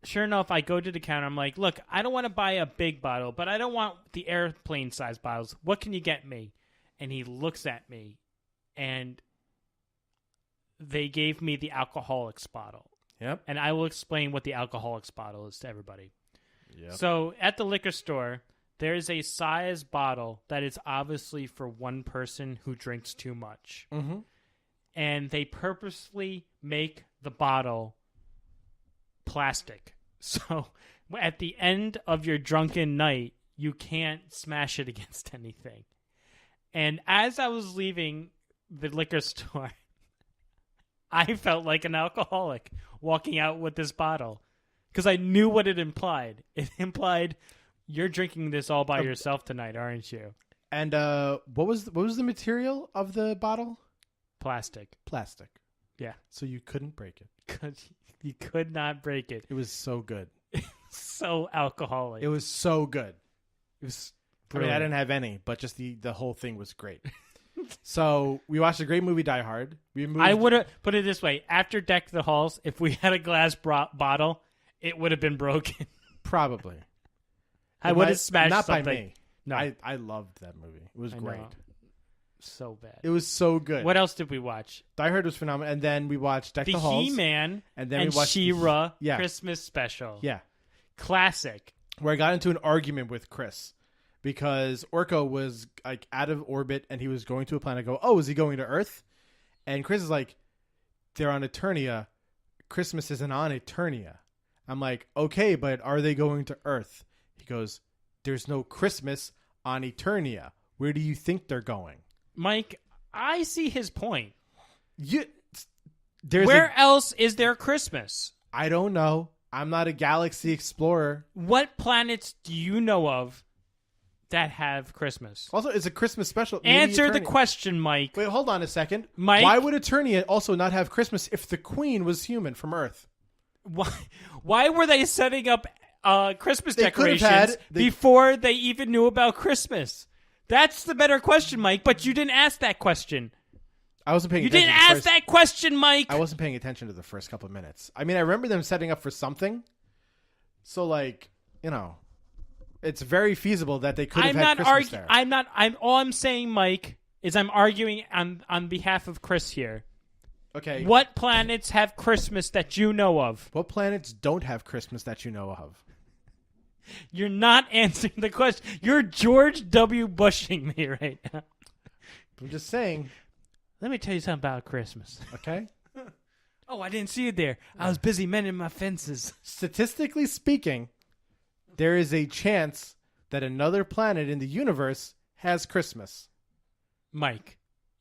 sure enough, I go to the counter. I'm like, look, I don't want to buy a big bottle, but I don't want the airplane size bottles. What can you get me? And he looks at me, and they gave me the alcoholics bottle. Yep. And I will explain what the alcoholics bottle is to everybody. Yep. So at the liquor store, there is a size bottle that is obviously for one person who drinks too much. Mm-hmm. And they purposely make the bottle plastic. So at the end of your drunken night, you can't smash it against anything. And as I was leaving the liquor store, I felt like an alcoholic walking out with this bottle because I knew what it implied. It implied you're drinking this all by yourself tonight, aren't you? And what was the material of the bottle? Plastic. Yeah. So you couldn't break it. You could not break it. It was so good. So alcoholic. It was so good. It was I mean, I didn't have any, but just the whole thing was great. So we watched a great movie, Die Hard. I would have put it this way: after Deck the Halls, if we had a glass bottle, it would have been broken. Probably. I would have smashed not something. By me. No, I loved that movie. It was great. So bad. It was so good. What else did we watch? Die Hard was phenomenal, and then we watched Deck the Halls, He-Man, and then we watched She-Ra Christmas special. Yeah, classic. Where I got into an argument with Chris because Orko was like out of orbit and he was going to a planet. I go, oh, is he going to Earth? And Chris is like, they're on Eternia. Christmas isn't on Eternia. I'm like, okay, but are they going to Earth? He goes, there's no Christmas on Eternia. Where do you think they're going? Mike, I see his point. Where else is there Christmas? I don't know. I'm not a galaxy explorer. What planets do you know of that have Christmas? Also, it's a Christmas special. Answer the question, Mike. Wait, hold on a second. Mike? Why would Eternia also not have Christmas if the Queen was human from Earth? Why were they setting up Christmas They decorations before they even knew about Christmas? That's the better question, Mike, but you didn't ask that question. I wasn't paying You attention. didn't ask that question, Mike. I wasn't paying attention to the first couple of minutes. I mean, I remember them setting up for something. So, like, you know, it's very feasible that they could have had Christmas there. All I'm saying, Mike, is I'm arguing on behalf of Chris here. Okay. What planets have Christmas that you know of? What planets don't have Christmas that you know of? You're not answering the question. You're George W. Bushing me right now. I'm just saying. Let me tell you something about Christmas. Okay. Oh, I didn't see it there. I was busy mending my fences. Statistically speaking, there is a chance that another planet in the universe has Christmas. Mike,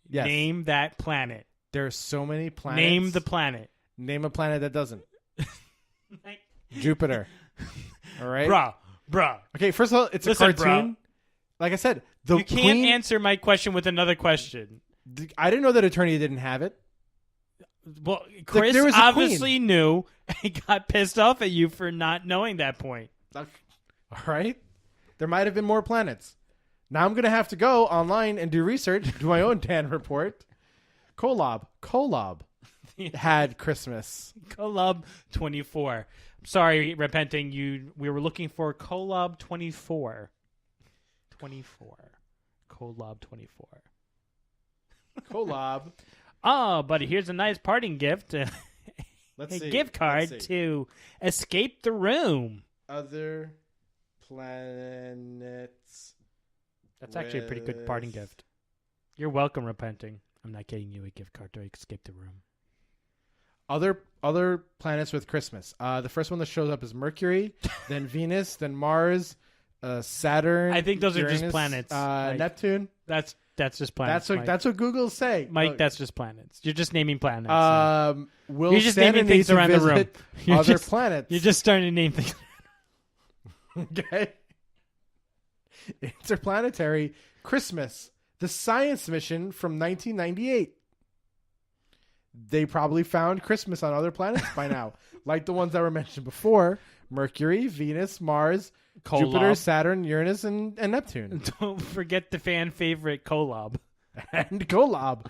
yes. Name that planet. There are so many planets. Name the planet. Name a planet that doesn't. Jupiter. All right? Bruh. Okay, first of all, it's a cartoon. Bro. Like I said, you can't answer my question with another question. I didn't know that Eternia didn't have it. Well, Chris there was a obviously knew and got pissed off at you for not knowing that point. All right. There might have been more planets. Now I'm going to have to go online and do research, do my own Dan report. Kolob had Christmas. Kolob 24. Sorry, repenting. We were looking for Kolob 24. 24. Kolob 24. Kolob. Oh, buddy, here's a nice parting gift. Let's a see. gift card to escape the room. Other planets. That's actually a pretty good parting gift. You're welcome, repenting. I'm not getting you a gift card to escape the room. Other planets with Christmas. The first one that shows up is Mercury, then Venus, then Mars, Saturn. I think those Uranus, are just planets. Neptune. That's just planets. That's what Google's say. Mike, that's just planets. You're just naming planets. You're just naming things around the room. Other planets. You're just starting to name things. Okay. Interplanetary Christmas, the science mission from 1998. They probably found Christmas on other planets by now, like the ones that were mentioned before: Mercury, Venus, Mars, Jupiter, Saturn, Uranus, and Neptune. Don't forget the fan favorite Kolob. And Kolob.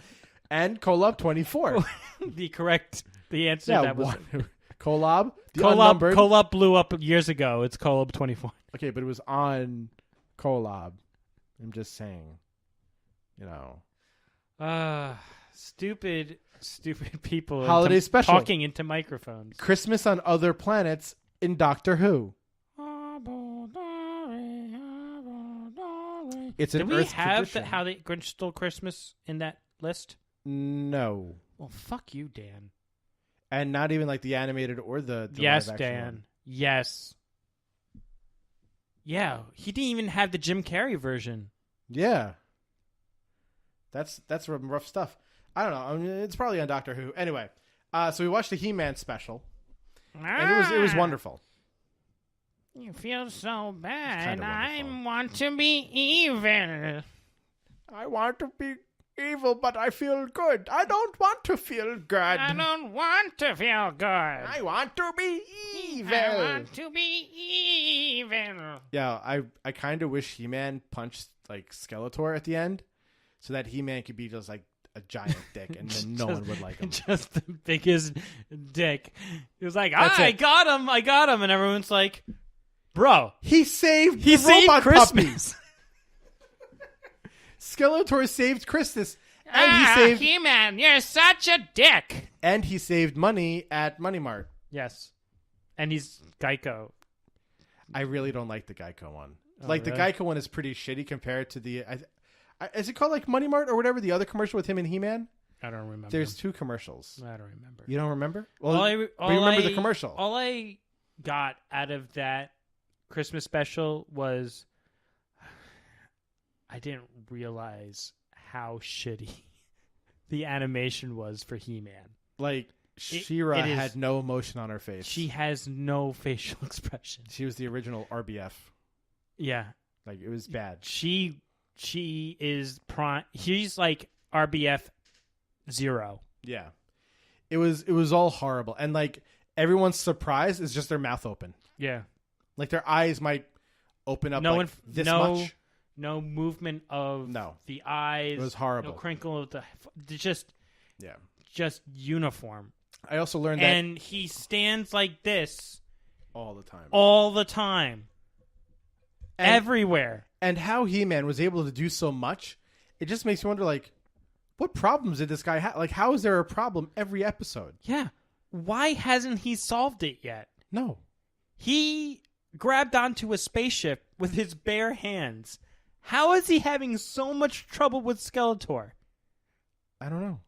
And Kolob 24. The answer that was Kolob. Unnumbered. Kolob blew up years ago. It's Kolob 24. Okay, but it was on Kolob. I'm just saying. Stupid people. Holiday special. Talking into microphones. Christmas on other planets in Doctor Who. It's an Did we Earth have tradition. How the Grinch Stole Christmas in that list? No. Well, fuck you, Dan. And not even like the animated or the yes, live action Dan. one. Yes. Yeah, he didn't even have the Jim Carrey version. Yeah. That's rough stuff. I don't know. I mean, it's probably on Doctor Who. Anyway, so we watched the He-Man special, and it was wonderful. You feel so bad. Kinda wonderful. I want to be evil. I want to be evil, but I feel good. I don't want to feel good. I don't want to feel good. I want to be evil. I want to be evil. Yeah, I kind of wish He-Man punched like Skeletor at the end, so that He-Man could be just like a giant dick, and then no one would like him. Just the biggest dick. He was like, That's I it. got him, and everyone's like, bro, He saved the robot Christmas. puppy. Skeletor saved Christmas, and he saved He-Man, you're such a dick. and he saved money at Money Mart. Yes, and he's Geico. I really don't like the Geico one. Oh, The really? Geico one is pretty shitty compared to the. Is it called like Money Mart or whatever? The other commercial with him and He-Man. I don't remember. There's two commercials. I don't remember. You don't remember? Well, we remember the commercial. All I got out of that Christmas special was I didn't realize how shitty the animation was for He-Man. Like She-Ra it is- had no emotion on her face. She has no facial expression. She was the original RBF. Yeah, Like it was bad. she is prime. She's like RBF 0. Yeah. It was all horrible. And like everyone's surprise is just their mouth open. Yeah, Like their eyes might open up this no, much. No movement of the eyes. It was horrible. No crinkle of just uniform. I also learned that And he stands like this all the time. Everywhere. And how He-Man was able to do so much, it just makes you wonder, like, what problems did this guy have? Like, how is there a problem every episode? Yeah. Why hasn't he solved it yet? No. He grabbed onto a spaceship with his bare hands. How is he having so much trouble with Skeletor? I don't know.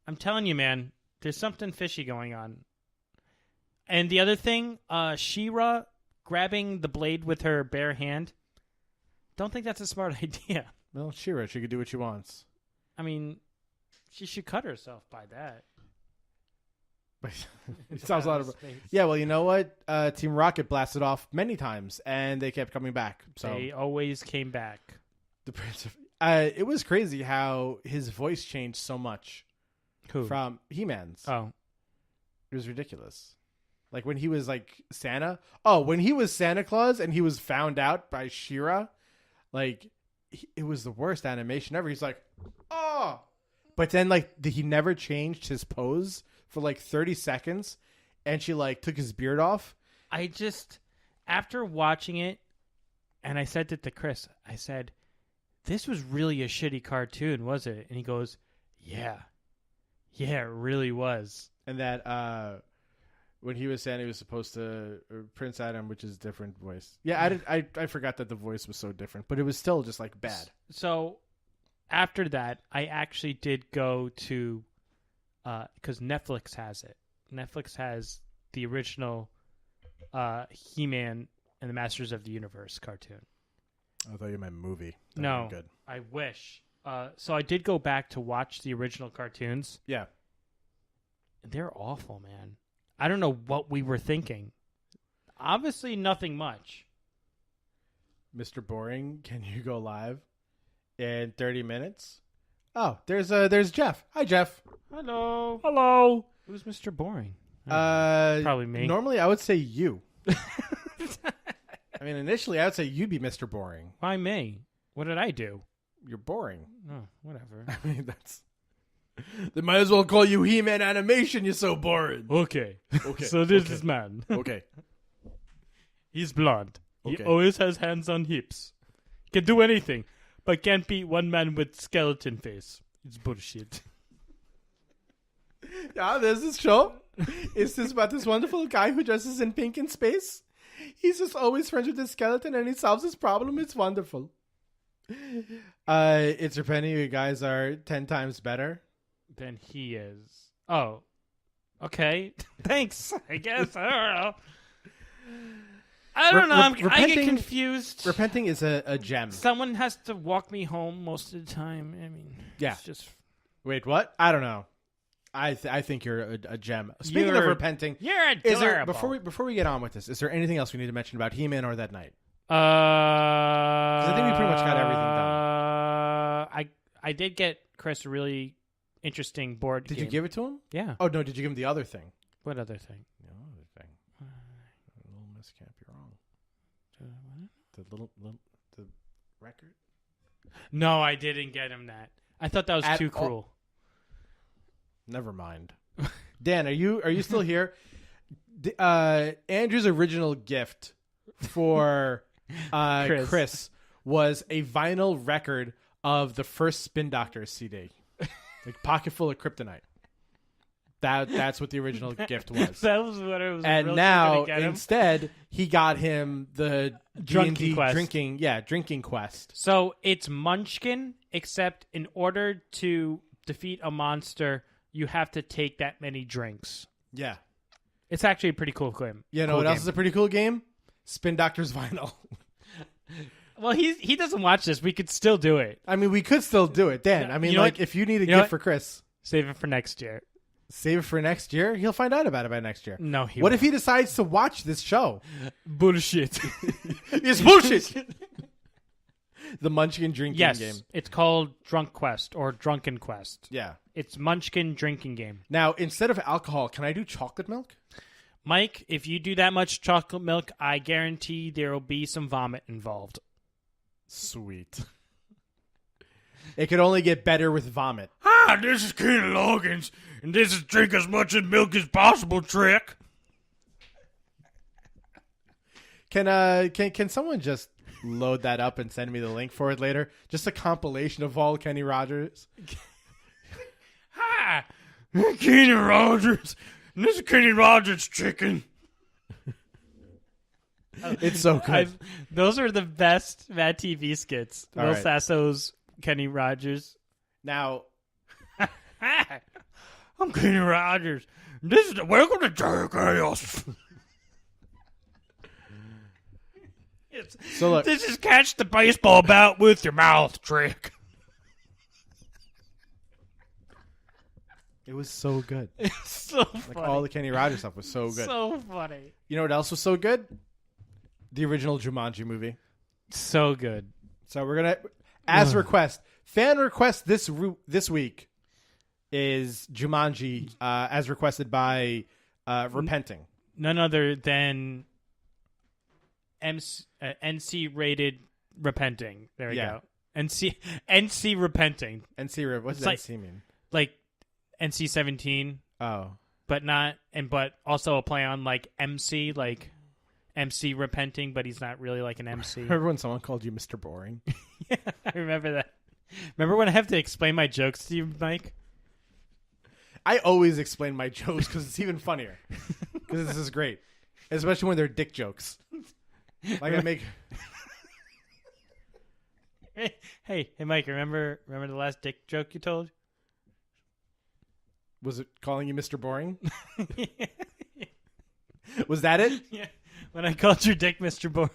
I'm telling you, man, there's something fishy going on. And the other thing, She-Ra grabbing the blade with her bare hand, don't think that's a smart idea. Well, She-Ra, she could do what she wants. I mean, she should cut herself by that. It sounds a lot of... Yeah, well, you know what? Team Rocket blasted off many times, and they kept coming back. So They always came back. the Prince of... It was crazy how his voice changed so much Who? from He-Man's. Oh. It was ridiculous. Like when he was like Santa. Oh, when he was Santa Claus and he was found out by She-Ra, like it was the worst animation ever. He's like, oh. But then like he never changed his pose for like 30 seconds, and she like took his beard off. I just, after watching it, and I said it to Chris, I said, this was really a shitty cartoon, was it? And he goes, yeah. Yeah, it really was. And that when he was Santa, he was supposed to Prince Adam, which is a different voice. Yeah, I forgot that the voice was so different, but it was still just like bad. So after that, I actually did go to, because Netflix has it. Netflix has the original He-Man and the Masters of the Universe cartoon. I thought you meant movie. No, good. I wish. So I did go back to watch the original cartoons. Yeah. They're awful, man. I don't know what we were thinking. Obviously, nothing much. Mr. Boring, can you go live in 30 minutes? Oh, there's Jeff. Hi, Jeff. Hello. Hello. Who's Mr. Boring? Probably me. Normally, I would say you. I mean, initially, I would say you'd be Mr. Boring. Why me? What did I do? You're boring. Oh, whatever. I mean, that's... They might as well call you He-Man Animation, you're so boring. Okay. Okay. So this is man. Okay. He's blonde. Okay. He always has hands on hips. Can do anything, but can't beat one man with skeleton face. It's bullshit. Yeah, there's this show. It's this about this wonderful guy who dresses in pink in space. He's just always friends with this skeleton, and he solves his problem. It's wonderful. It's your penny. You guys are 10 times better Than he is. Oh. Okay. Thanks, I guess. I don't know. I don't know. I get confused. Repenting is a gem. Someone has to walk me home most of the time. I mean, yeah. It's just... Wait, what? I don't know. I think you're a gem. Speaking of repenting, you're adorable. Before we get on with this, is there anything else we need to mention about He-Man or that night? I think we pretty much got everything done. I did get Chris a really interesting board game. Did you give it to him? Yeah. Oh, no, did you give him the other thing? What other thing? The other thing. Little Miss Can't Be Wrong. The record? No, I didn't get him that. I thought that was too cruel. Never mind. Dan, are you still here? Andrew's original gift for Chris was a vinyl record of the first Spin Doctors CD, like Pocket Full of Kryptonite. That's what the original gift was. That was what it was. And really now get him. instead he got him the Drinking Quest. Drinking Quest. So it's Munchkin, except in order to defeat a monster, you have to take that many drinks. Yeah. It's actually a pretty cool game. You know what else is a pretty cool game? Spin Doctors Vinyl. Well, he doesn't watch this. We could still do it. I mean, we could still do it, Dan. I mean, if you need a gift for Chris. Save it for next year. Save it for next year? He'll find out about it by next year. No, he What won't. if he decides to watch this show? Bullshit. It's bullshit. The Munchkin drinking game. Yes, it's called Drunk Quest or Drunken Quest. Yeah. It's Munchkin drinking game. Now, instead of alcohol, can I do chocolate milk? Mike, if you do that much chocolate milk, I guarantee there will be some vomit involved. Sweet. It could only get better with vomit. Ah, this is Kenny Loggins, and this is drink as much as milk as possible trick. Can someone just load that up and send me the link for it later? Just a compilation of all Kenny Rogers. Hi, Kenny Rogers, and this is Kenny Rogers chicken. It's so good. Those are the best Mad TV skits. All Will right. Sasso's Kenny Rogers. Now, Hi, I'm Kenny Rogers. This is welcome to Jackass. so look, This is catch the baseball bat with your mouth trick. it was so good. It's so funny. Like all the Kenny Rogers stuff was so good. So funny. You know what else was so good? The original Jumanji movie. So good. So we're gonna, as request. Fan request this week is Jumanji, as requested by Repenting. None other than NC rated Repenting. There we go. NC Repenting. NC, what's like, NC mean? Like NC-17. Oh. But also a play on like MC, like MC Repenting, but he's not really like an MC. Remember when someone called you Mr. Boring? Yeah, I remember that. Remember when I have to explain my jokes to you, Mike? I always explain my jokes because it's even funnier. Because this is great. Especially when they're dick jokes. Like I make... Hey, Mike, remember the last dick joke you told? Was it calling you Mr. Boring? Was that it? Yeah. When I called your dick Mr. Boring.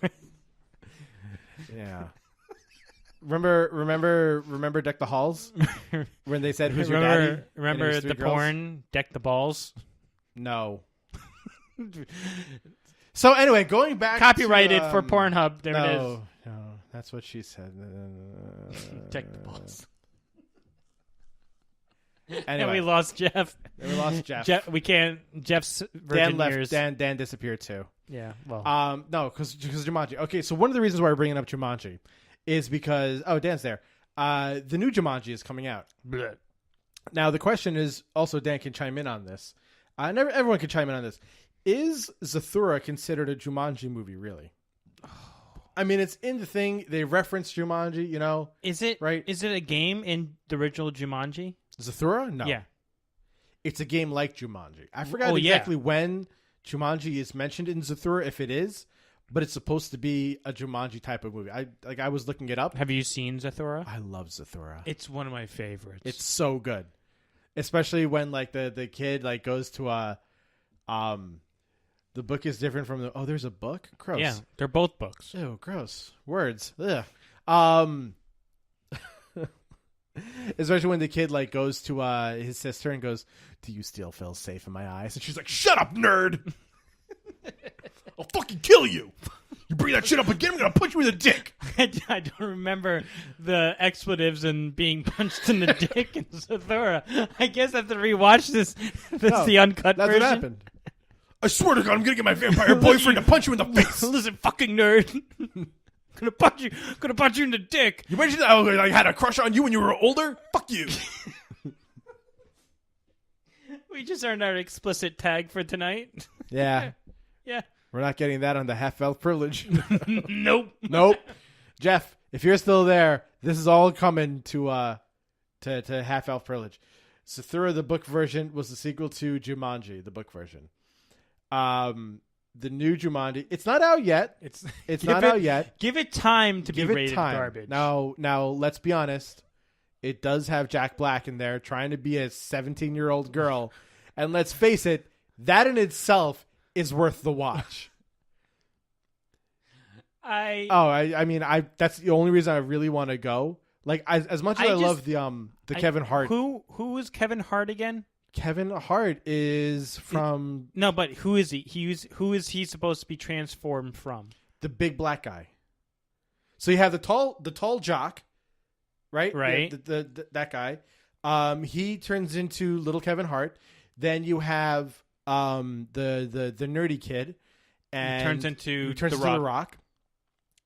Yeah. Remember Deck the Halls? When they said, who's your daddy? Remember the girls? porn, Deck the Balls? No. So anyway, going back Copyrighted to, for Pornhub. There it is. No, that's what she said. Deck the Balls. Anyway. And we lost Jeff. We can't. Jeff's virgin Dan left. years. Dan disappeared too. Yeah. Well. No, because Jumanji. Okay, so one of the reasons why we're bringing up Jumanji is because Dan's there. The new Jumanji is coming out. Blech. Now the question is also, Dan can chime in on this. Everyone can chime in on this. Is Zathura considered a Jumanji movie? Really? I mean, it's in the thing. They reference Jumanji. You know. Is it right? Is it a game in the original Jumanji? Zathura? No. Yeah. It's a game like Jumanji. I forgot exactly when Jumanji is mentioned in Zathura, if it is, but it's supposed to be a Jumanji type of movie. I was looking it up. Have you seen Zathura? I love Zathura. It's one of my favorites. It's so good. Especially when like the kid like goes to the book is different from there's a book? Gross. Yeah, they're both books. Ew, gross. Words. Ugh. Especially when the kid like goes to his sister and goes, "Do you still feel safe in my eyes?" And she's like, "Shut up, nerd! I'll fucking kill you! You bring that shit up again, I'm gonna punch you in the dick." I don't remember the expletives and being punched in the dick in Zathura. I guess I have to rewatch this. The uncut that's version. What happened. I swear to God, I'm gonna get my vampire boyfriend to punch you in the face. Listen, fucking nerd. Gonna punch you in the dick. You mentioned that I had a crush on you when you were older? Fuck you. We just earned our explicit tag for tonight. Yeah. Yeah. We're not getting that on the half-elf privilege. Nope. Jeff, if you're still there, this is all coming to half-elf privilege. Zathura, the book version, was the sequel to Jumanji, the book version. The new Jumanji, it's not out yet. It's not out yet. Give it time to be rated garbage. Now, let's be honest. It does have Jack Black in there trying to be a 17-year-old girl. And let's face it, that in itself is worth the watch. I mean, that's the only reason I really want to go. Like, as much as I love the Kevin Hart. Who is Kevin Hart again? Kevin Hart is from... No, but who is he? Who is he supposed to be transformed from? The big black guy. So you have the tall jock, right? Right. Yeah, that guy. He turns into little Kevin Hart. Then you have the nerdy kid, and who turns into the Rock.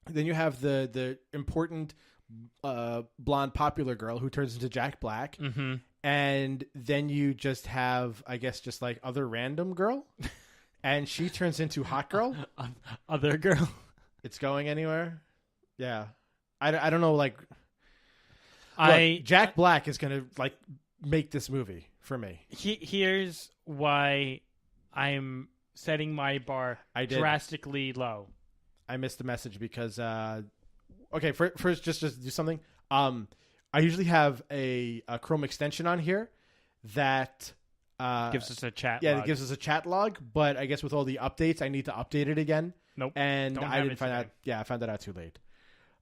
Then you have the important blonde popular girl who turns into Jack Black. Mm-hmm. And then you just have, I guess, just like other random girl. And she turns into hot girl. Other girl. It's going anywhere. Yeah. I don't know, like... Jack Black is going to, like, make this movie for me. Here's why I'm setting my bar drastically low. I missed the message because... okay, first, just do something. I usually have a Chrome extension on here that gives us a chat. Yeah, log. It gives us a chat log. But I guess with all the updates, I need to update it again. Nope. And I didn't find out. Yeah, I found that out too late.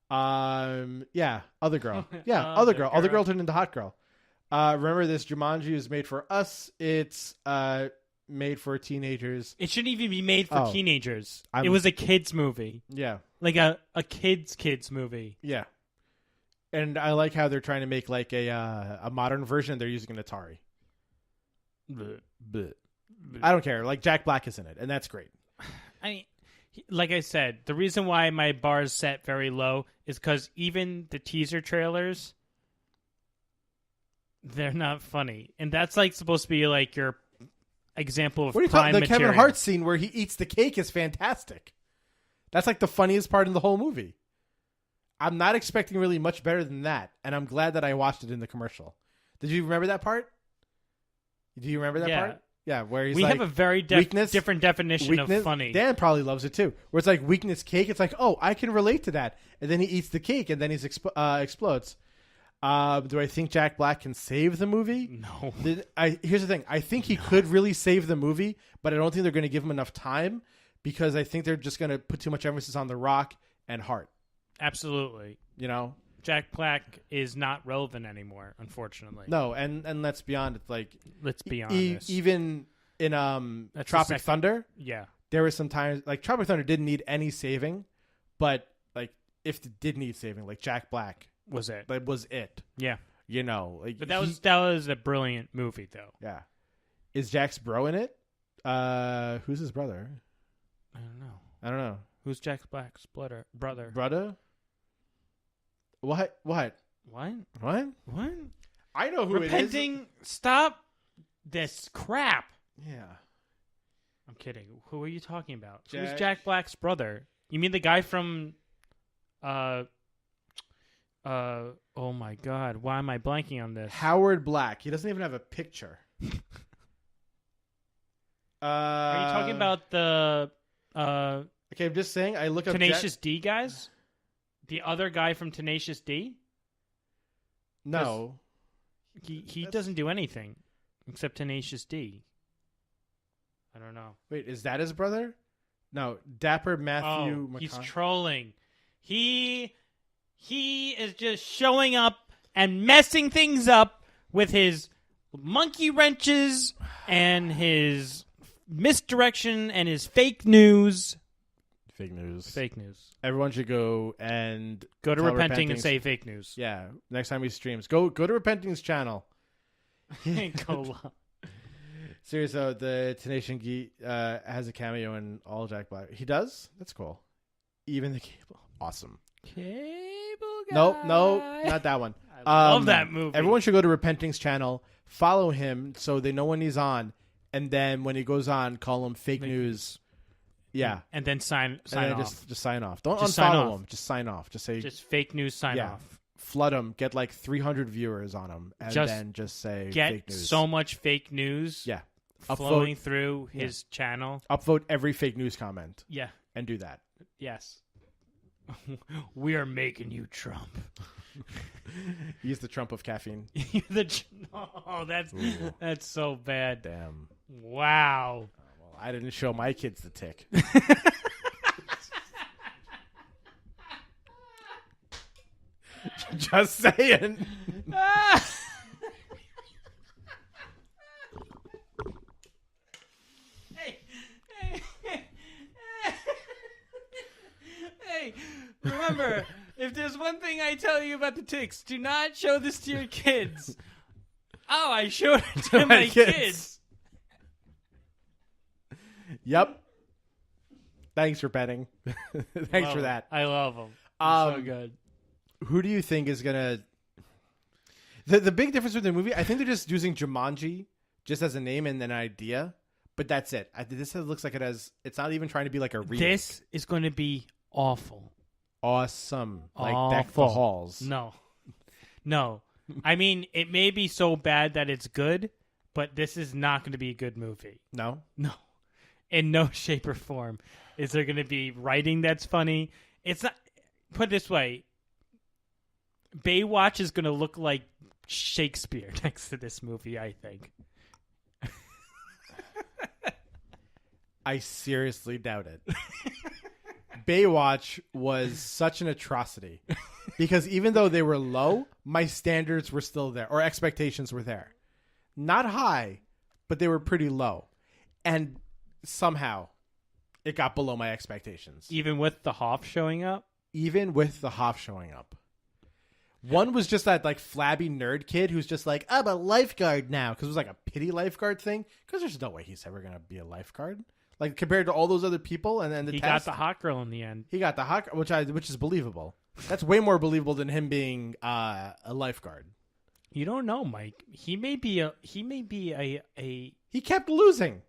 Yeah, other girl. Yeah, other girl. Other girl turned into hot girl. Remember, this Jumanji is made for us. It's made for teenagers. It shouldn't even be made for teenagers. It was a kids movie. Yeah, like a kids movie. Yeah. And I like how they're trying to make like a modern version. They're using an Atari. Bleh. Bleh. I don't care. Like Jack Black is in it, and that's great. I mean, like I said, the reason why my bar is set very low is because even the teaser trailers, they're not funny, and that's like supposed to be like your example of What are you prime talking? The material. Kevin Hart scene where he eats the cake is fantastic. That's like the funniest part in the whole movie. I'm not expecting really much better than that, and I'm glad that I watched it in the commercial. Did you remember that part? Do you remember that Yeah. part? Yeah, where he's We like, have a very weakness, different definition of funny. Dan probably loves it too. Where it's like weakness cake. It's like, oh, I can relate to that. And then he eats the cake, and then he explodes. Do I think Jack Black can save the movie? No. Here's the thing. I think he could really save the movie, but I don't think they're going to give him enough time because I think they're just going to put too much emphasis on The Rock and Hart. Absolutely. You know? Jack Black is not relevant anymore, unfortunately. No, and let's be honest. Like, Let's be honest. even in That's Tropic Thunder, Yeah. there were some times like Tropic Thunder didn't need any saving, but like if it did need saving, like Jack Black Was it? that was it. Yeah. You know, like But that was a brilliant movie, though. yeah. Is Jack's bro in it? Who's his brother? I don't know. I don't know. Who's Jack Black's brother? Brother? What? What? What? What? I know who it is. Repenting. Stop this crap. Yeah. I'm kidding. Who are you talking about? Jack- Who's Jack Black's brother? You mean the guy from oh my god, why am I blanking on this? Howard Black. He doesn't even have a picture. Are you talking about the Okay, I'm just saying. I look up Tenacious D guys? The other guy from Tenacious D? No. He doesn't do anything except Tenacious D. I don't know. Wait, is that his brother? No, Dapper Matthew. Oh, he's McCon- trolling. He is just showing up and messing things up with his monkey wrenches and his misdirection and his fake news. Fake news. Fake news. Everyone should go and Go to tell Repenting and Repenting's- say fake news. Yeah, next time he streams, go to Repenting's channel. Go. Serious though, the Tenacious D has a cameo in all Jack Black. He does? That's cool. Even the cable. Awesome. Cable guy. No, not that one. I love that movie. Everyone should go to Repenting's channel, follow him so they know when he's on, and then when he goes on, call him fake news. Yeah. And then sign And then off. just sign off. Don't Just sign unfollow off. him. Just sign off. Just say Just fake news sign yeah. off. Flood him. Get like 300 viewers on him, and then just say Get fake news. so much fake news Yeah. flowing through his channel. Upvote every fake news comment Yeah. and do that. Yes. We are making you Trump. He's the Trump of caffeine. Oh, that's so bad. Damn. Wow. Well, I didn't show my kids the tick. Just saying. Hey, remember, if there's one thing I tell you about the ticks, do not show this to your kids. Oh, I showed it to my kids. Yep. Thanks for betting. Thanks for Love that. 'em. I love them. So good. Who do you think is gonna? The big difference with the movie, I think they're just using Jumanji just as a name and an idea, but that's it. This looks like it has. It's not even trying to be like a remake. This is going to be awful. Awesome, like Deck the Awful. Halls. No. I mean, it may be so bad that it's good, but this is not going to be a good movie. No. No. In no shape or form is there going to be writing that's funny. It's not. Put it this way, Baywatch is going to look like Shakespeare next to this movie, I think. I seriously doubt it. Baywatch was such an atrocity because even though they were low, my standards were still there, or expectations were there. Not high, but they were pretty low. And somehow it got below my expectations. Even with the Hoff showing up? Even with the Hoff showing up. One was just that like flabby nerd kid who's just like, I'm a lifeguard now, because it was like a pity lifeguard thing. Because there's no way he's ever gonna be a lifeguard, like compared to all those other people. And then he got the hot girl in the end. He got the hot, which is believable. That's way more believable than him being a lifeguard. You don't know, Mike. He may be a. He kept losing.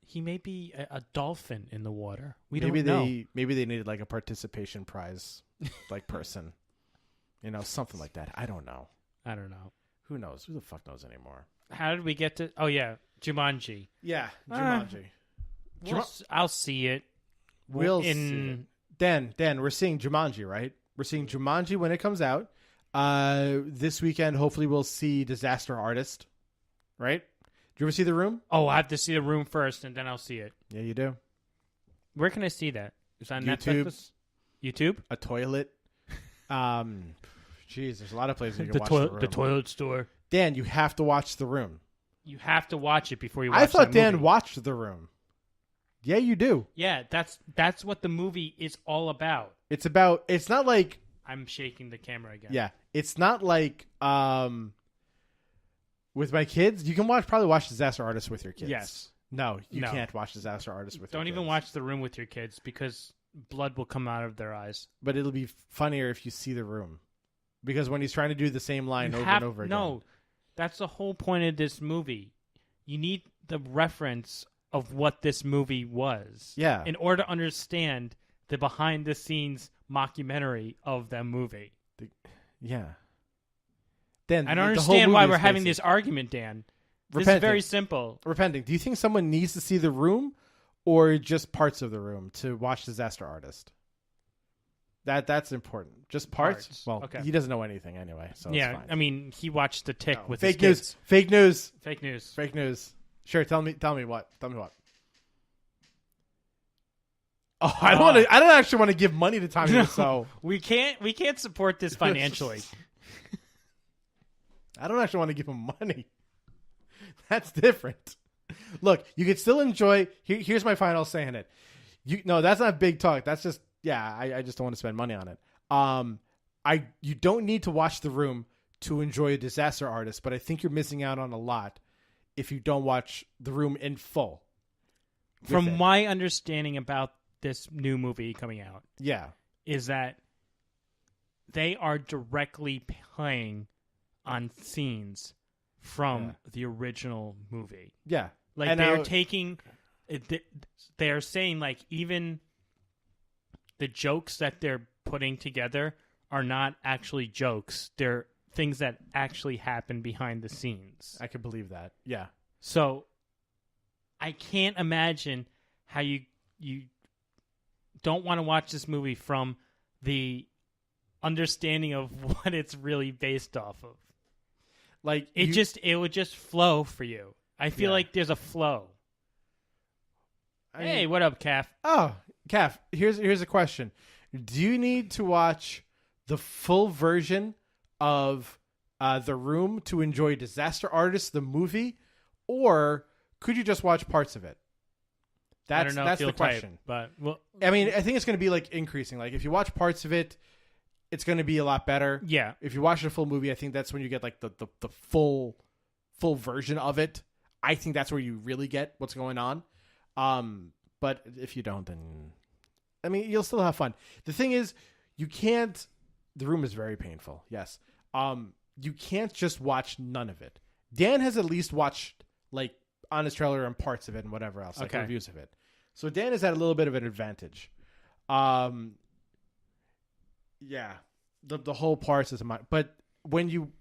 He may be a dolphin in the water. Maybe don't know. Maybe they needed like a participation prize, like person. Something like that. I don't know. Who knows? Who the fuck knows anymore? How did we get to... Oh, yeah. Jumanji. Yeah, Jumanji. I'll see it. We'll see it. Dan, we're seeing Jumanji, right? We're seeing Jumanji when it comes out. This weekend, hopefully we'll see Disaster Artist, right? Did you ever see The Room? Oh, I have to see The Room first, and then I'll see it. Yeah, you do. Where can I see that? Is it on YouTube. Netflix? YouTube? A toilet. Jeez, there's a lot of places you can watch The Room. The toilet store. Dan, you have to watch The Room. You have to watch it before you watch I thought that Dan movie. watched The Room. Yeah, you do. Yeah, that's what the movie is all about. It's not like... I'm shaking the camera again. Yeah, it's not like with my kids. You can probably watch Disaster Artist with your kids. Yes. No, you can't watch Disaster Artist with your kids. Don't even watch The Room with your kids because blood will come out of their eyes. But it'll be funnier if you see The Room. Because when he's trying to do the same line over and over again. No, that's the whole point of this movie. You need the reference of what this movie was. Yeah. In order to understand the behind-the-scenes mockumentary of that movie. Yeah. Dan, I don't understand why we're having this argument, Dan. This is very simple. Repenting. Do you think someone needs to see The Room or just parts of The Room to watch Disaster Artist? That's important. Just parts? Well, okay. He doesn't know anything anyway, so it's fine. I mean, he watched The Tick with fake his news. kids. Fake news. Fake news. Fake news. Sure, tell me what. Tell me what. Oh, I don't actually want to give money to Tommy Wiseau. We can't support this financially. I don't actually want to give him money. That's different. Look, you could still enjoy. Here's my final say on it. No, that's not big talk. That's just I just don't want to spend money on it. You don't need to watch The Room to enjoy a Disaster Artist, but I think you're missing out on a lot if you don't watch The Room in full. From my understanding about this new movie coming out, is that they are directly playing on scenes from the original movie. Yeah. Like and they're taking, they're saying like even the jokes that they're putting together are not actually jokes. They're things that actually happen behind the scenes. I can believe that. Yeah. So I can't imagine how you don't want to watch this movie from the understanding of what it's really based off of. Like it would just flow for you. I feel like there's a flow. Hey, what up, Calf? Oh, Calf, here's a question. Do you need to watch the full version of The Room to enjoy Disaster Artist, the movie, or could you just watch parts of it? I don't know that's if the question. But I mean, I think it's going to be like increasing. Like if you watch parts of it, it's going to be a lot better. Yeah. If you watch the full movie, I think that's when you get like the full version of it. I think that's where you really get what's going on. But if you don't, then I mean, you'll still have fun. The thing is, you can't. The Room is very painful. Yes. You can't just watch none of it. Dan has at least watched like Honest Trailer and parts of it and whatever else, like reviews of it. So Dan has had a little bit of an advantage. Yeah, the whole parts is mine. But when you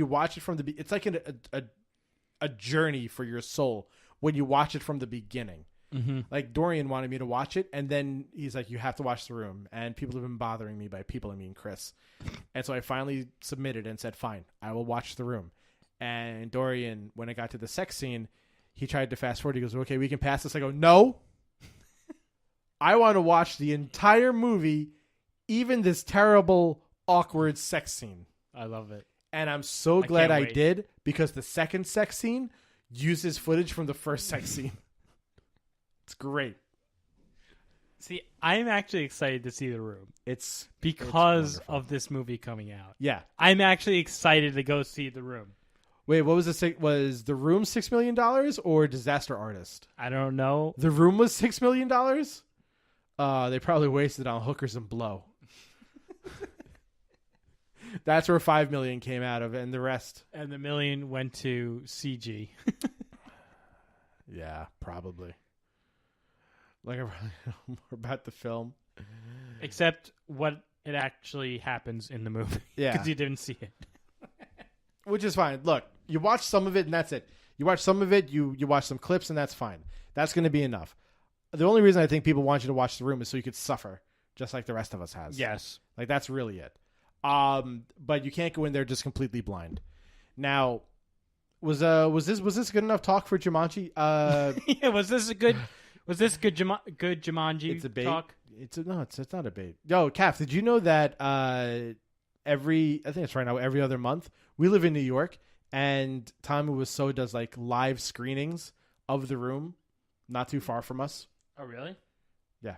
watch it from the, it's like a journey for your soul when you watch it from the beginning. Mm-hmm. Like Dorian wanted me to watch it, and then he's like, "You have to watch The Room." And people have been bothering me. By people, I mean Chris. And so I finally submitted and said, "Fine, I will watch The Room." And Dorian, when it got to the sex scene, he tried to fast forward. He goes, "Okay, we can pass this." I go, "No, I want to watch the entire movie, even this terrible, awkward sex scene." I love it. And I'm so glad I wait. did, because the second sex scene uses footage from the first sex scene. It's great. See, I'm actually excited to see The Room It's because wonderful. of this movie coming out. Yeah. I'm actually excited to go see The Room. Wait, what was was The Room $6 million or Disaster Artist? I don't know. The Room was $6 million? They probably wasted on hookers and blow. That's where $5 million came out of, and the rest. And the $1 million went to CG. Yeah, probably. Like, I probably know more about the film. Except what it actually happens in the movie. Yeah. Because you didn't see it. Which is fine. Look, you watch some of it, and that's it. You watch some of it, you watch some clips, and that's fine. That's going to be enough. The only reason I think people want you to watch The Room is so you could suffer, just like the rest of us has. Yes. Like, that's really it. But you can't go in there just completely blind. Now, was this good enough talk for Jumanji? Yeah, was this good Jumanji It's a bait. talk? It's not a bait. Yo, Kaf, did you know that I think it's right now every other month we live in New York, and Tommy Wiseau does like live screenings of The Room, not too far from us. Oh, really? Yeah.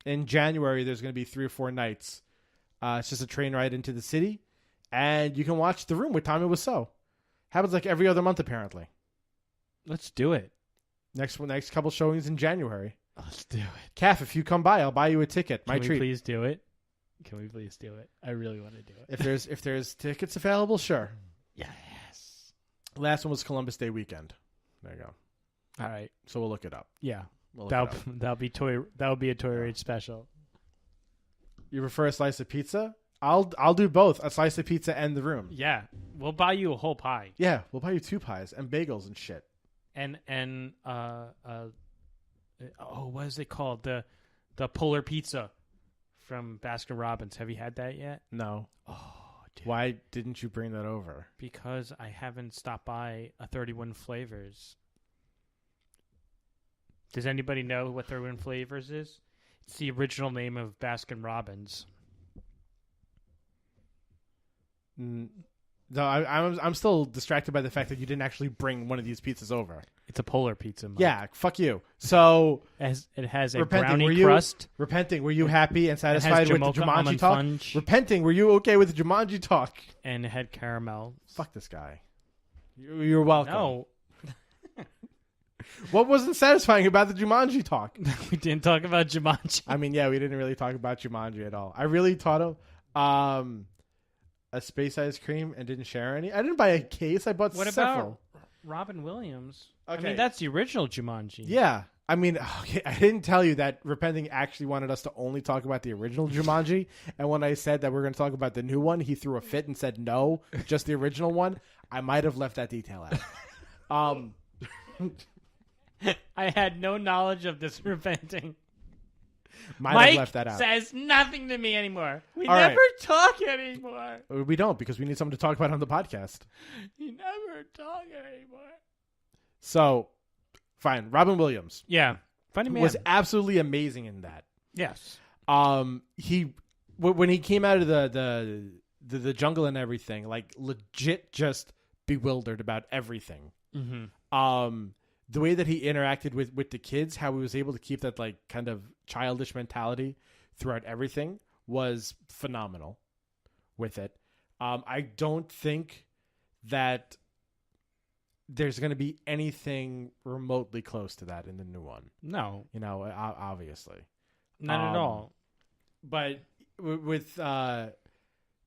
In January, there's going to be 3 or 4 nights. It's just a train ride into the city, and you can watch The Room with Tommy Wiseau. Happens like every other month, apparently. Let's do it. Next couple showings in January. Let's do it. Kaf, if you come by, I'll buy you a ticket. My Can we treat. please do it? Can we please do it? I really want to do it. If there's tickets available, sure. Yes. Last one was Columbus Day weekend. There you go. All right. So we'll look it up. Yeah. We'll look it up. That'll be a Toy Rage special. You prefer a slice of pizza? I'll do both, a slice of pizza and The Room. Yeah. We'll buy you a whole pie. Yeah, we'll buy you 2 pies and bagels and shit. And what is it called? The Polar Pizza from Baskin Robbins. Have you had that yet? No. Oh, dude. Why didn't you bring that over? Because I haven't stopped by a 31 Flavors. Does anybody know what 31 Flavors is? It's the original name of Baskin Robbins. No, I'm still distracted by the fact that you didn't actually bring one of these pizzas over. It's a Polar Pizza. Mike. Yeah, fuck you. So It has a Repenting, brownie crust. Repenting, were you happy and It satisfied has with the Jamocha Jumanji almond talk? fudge, Repenting, were you okay with the Jumanji talk? and it had caramel. Fuck this guy. You're welcome. No, What wasn't satisfying about the Jumanji talk? we didn't talk about Jumanji. I mean, yeah, we didn't really talk about Jumanji at all. I really taught him a space ice cream and didn't share any. I didn't buy a case. I bought What several. about Robin Williams? I Okay. mean, that's the original Jumanji. Yeah. I mean, okay, I didn't tell you that Repenting actually wanted us to only talk about the original Jumanji. And when I said that we're going to talk about the new one, he threw a fit and said no, just the original one. I might have left that detail out. I had no knowledge of this Repenting. Might Mike have left that out. says nothing to me anymore. We All never right. talk anymore. We don't, because we need something to talk about on the podcast. You never talk anymore. So, fine. Robin Williams Yeah, funny man. was absolutely amazing in that. Yes. He when he came out of the jungle and everything, like legit just bewildered about everything. Mm-hmm. The way that he interacted with the kids, how he was able to keep that like kind of childish mentality throughout everything was phenomenal with it. I don't think that there's going to be anything remotely close to that in the new one. No, You know, obviously. not at all. But with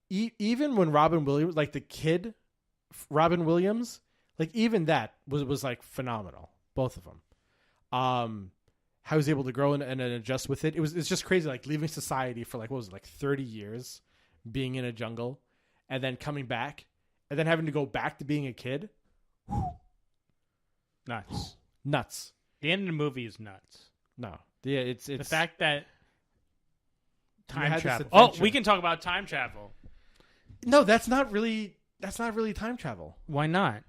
even when Robin Williams, like the kid, Robin Williams, like even that was like phenomenal. Both of them. How he was able to grow and adjust with it. It's just crazy. Like leaving society for like, what was it, like 30 years, being in a jungle, and then coming back, and then having to go back to being a kid. Nuts. Nuts. The end of the movie is nuts. No. Yeah, it's The fact that time had this travel. adventure. Oh, we can talk about time travel. No, that's not really time travel. Why not?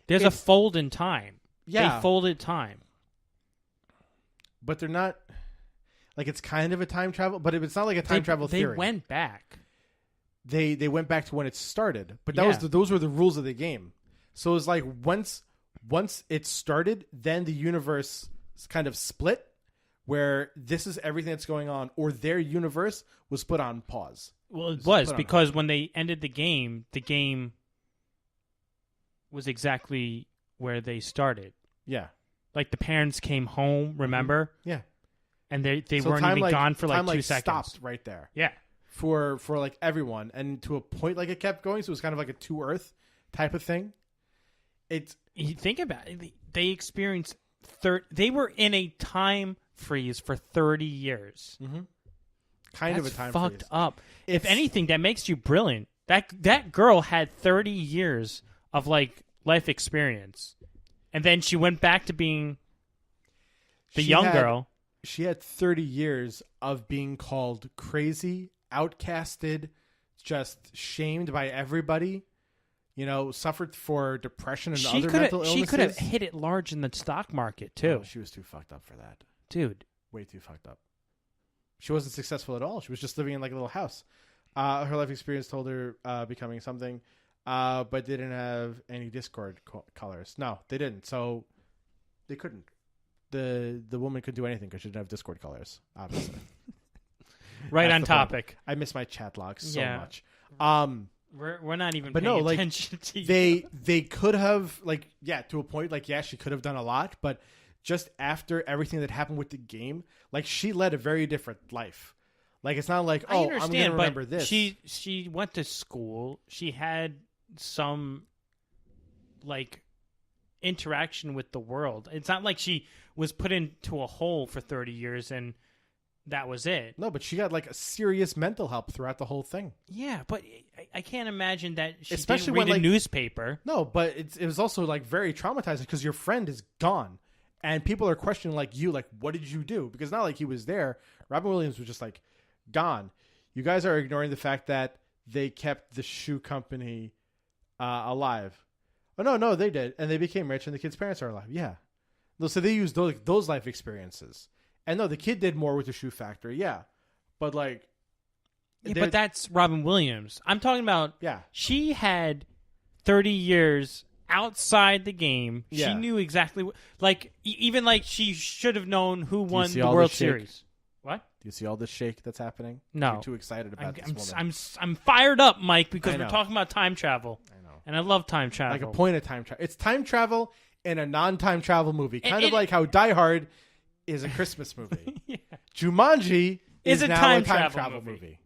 There's a fold in time. Yeah. They folded time. But they're not like, it's kind of a time travel, but it's not like a time travel theory. They went back. They went back to when it started, but Yeah. those were the rules of the game. So it was like once it started, then the universe kind of split, where this is everything that's going on, or their universe was put on pause. Well, it was because when they ended the game was exactly where they started. Yeah. Like the parents came home, remember? Yeah. And they weren't even gone for like 2 seconds. Stopped right there. Yeah. For like everyone, and to a point, like it kept going, so it was kind of like a 2 Earth type of thing. You think about it. They experienced they were in a time freeze for 30 years. Mm-hmm. Kind of a time fucked freeze. Up. If anything, that makes you brilliant. That girl had 30 years of like life experience, and then she went back to being the young girl. She had 30 years of being called crazy, outcasted, just shamed by everybody. Suffered for depression and other mental illnesses. She could have hit it large in the stock market, too. Oh, she was too fucked up for that. Dude. Way too fucked up. She wasn't successful at all. She was just living in like a little house. Her life experience told her becoming something, but didn't have any Discord colors. No, they didn't. So they couldn't. The woman couldn't do anything because she didn't have Discord colors, obviously. Right on topic. Point. I miss my chat logs so much. We're not even paying attention to you. They could have, to a point, she could have done a lot, but just after everything that happened with the game, she led a very different life. It's not like, I'm going to remember this. She went to school. She had some, interaction with the world. It's not like she was put into a hole for 30 years and that was it. No, but she got a serious mental help throughout the whole thing. Yeah, but I can't imagine that she Especially didn't read a newspaper. No, but it was also very traumatizing because your friend is gone, and people are questioning you, what did you do? Because not like he was there. Robin Williams was just gone. You guys are ignoring the fact that they kept the shoe company alive. Oh no, they did, and they became rich, and the kid's parents are alive. Yeah, so they used those life experiences. And no, the kid did more with the shoe factory, yeah. But but that's Robin Williams. I'm talking about she had 30 years outside the game. Yeah. She knew exactly even she should have known who won the World Series. What? Do you see all this shake that's happening? No. You're too excited about this woman. I'm fired up, Mike, because we're talking about time travel. I know. And I love time travel. Like a point of time travel. It's time travel in a non-time travel movie. Kind of like how Die Hard is a Christmas movie. Yeah. Jumanji is now a time travel movie.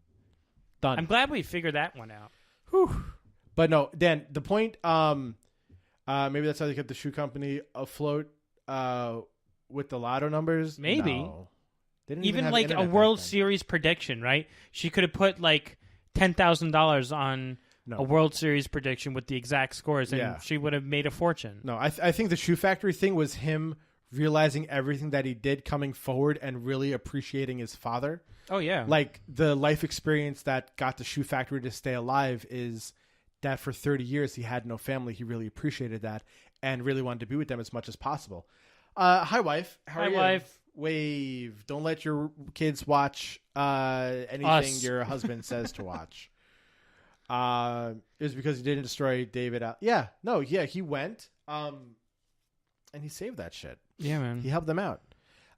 Done. I'm glad we figured that one out. Whew. But no, Dan, the point, maybe that's how they kept the shoe company afloat with the lotto numbers. Maybe. No. Even a World Series prediction, right? She could have put $10,000 on a World Series prediction with the exact scores, and she would have made a fortune. No, I think the shoe factory thing was him realizing everything that he did coming forward and really appreciating his father. Oh, yeah. The life experience that got the shoe factory to stay alive is that for 30 years he had no family. He really appreciated that and really wanted to be with them as much as possible. Hi, wife. How are you? Hi, wife. Wave. Don't let your kids watch anything your husband says to watch. It was because he didn't destroy David out. Yeah. No, yeah, he went. And he saved that shit. Yeah, man. He helped them out.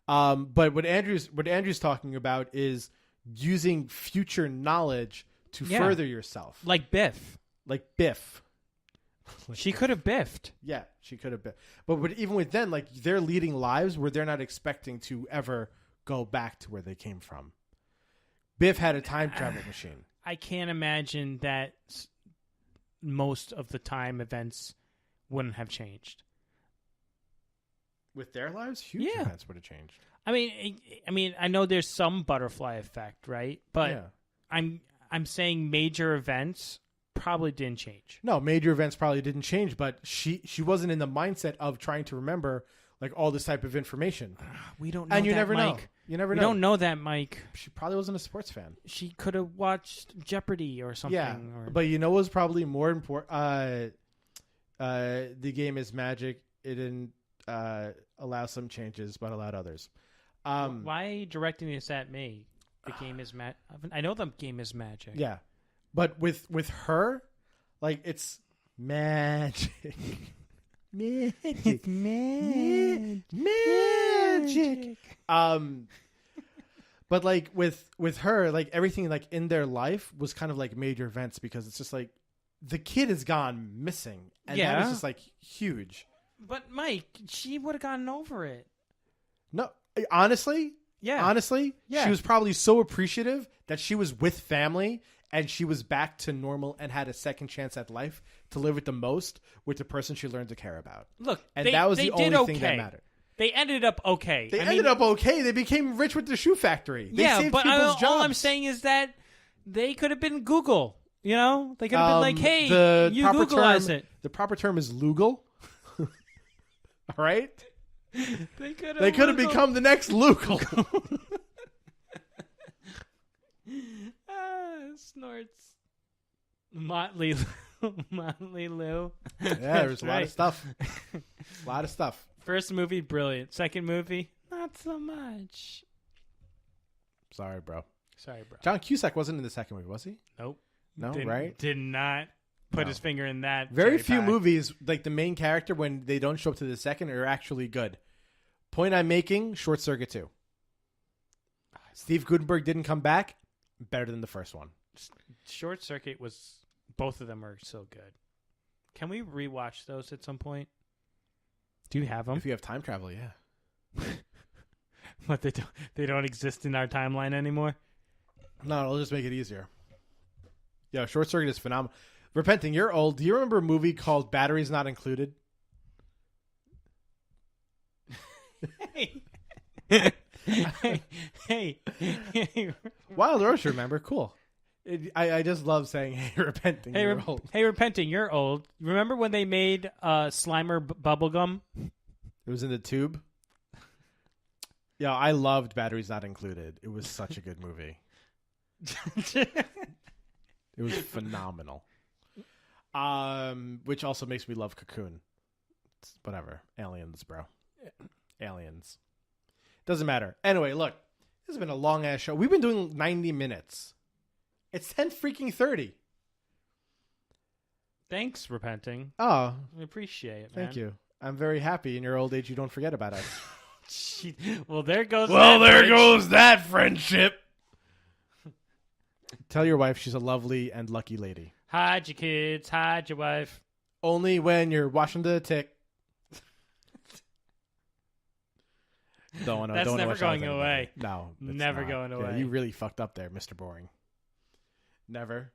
But what Andrew's talking about is using future knowledge to further yourself. Like Biff. She could have biffed. Yeah, she could have biffed. But even with them, they're leading lives where they're not expecting to ever go back to where they came from. Biff had a time travel machine. I can't imagine that most of the time events wouldn't have changed. With their lives, huge events would have changed. I mean, I know there's some butterfly effect, right? But I'm saying major events probably didn't change. No, major events probably didn't change, but she wasn't in the mindset of trying to remember all this type of information. We don't know. And you that, never Mike. know. You never know. We don't know that, Mike. She probably wasn't a sports fan. She could have watched Jeopardy or something. Yeah, but what was probably more important? The game is magic. It didn't allow some changes, but allowed others. Why are you directing this at me? The game is I know the game is magic. Yeah, but with her, it's magic. Magic. Magic. But like with her, like everything like in their life was kind of like major events because it's just like the kid has gone missing, and that is just like huge. But Mike, she would have gotten over it. No, honestly, yeah, she was probably so appreciative that she was with family and she was back to normal and had a second chance at life to live with the most with the person she learned to care about. Look, and that was the only thing that mattered. They ended up okay. They ended up okay. They became rich with the shoe factory. They saved but people's jobs. all I'm saying is that they could have been Google. You know, they could have been like, "Hey, you Googleize it." The proper term is Lugal. All right. They could have become the next Lugal. Snorts. Motley Lou. Yeah, there's a lot of stuff. A lot of stuff. First movie, brilliant. Second movie, not so much. Sorry, bro. John Cusack wasn't in the second movie, was he? Nope. No, right? Did not put his finger in that. Very few movies, like the main character, when they don't show up to the second, are actually good. Point I'm making, Short Circuit 2. Steve Guttenberg didn't come back. Better than the first one. Short Circuit was... Both of them are so good. Can we rewatch those at some point? Do you have them? If you have time travel, yeah. But they don't exist in our timeline anymore? No, it'll just make it easier. Yeah, Short Circuit is phenomenal. Repenting, you're old. Do you remember a movie called Batteries Not Included? Hey. Wild Rose, remember? Cool. I just love saying, hey, Repenting, you're old. Hey, Repenting, you're old. Remember when they made Slimer bubblegum? It was in the tube? Yeah, I loved Batteries Not Included. It was such a good movie. It was phenomenal. Which also makes me love Cocoon. It's whatever. Aliens, bro. Aliens. Doesn't matter. Anyway, look. This has been a long-ass show. We've been doing 90 minutes. It's 10:30. Thanks, Repenting. Oh. I appreciate it, man. Thank you. I'm very happy in your old age you don't forget about us. Well, there goes that friendship. Tell your wife she's a lovely and lucky lady. Hide your kids. Hide your wife. Only when you're washing the tick. That's never going away. No. Never going away. Yeah, you really fucked up there, Mr. Boring. Never.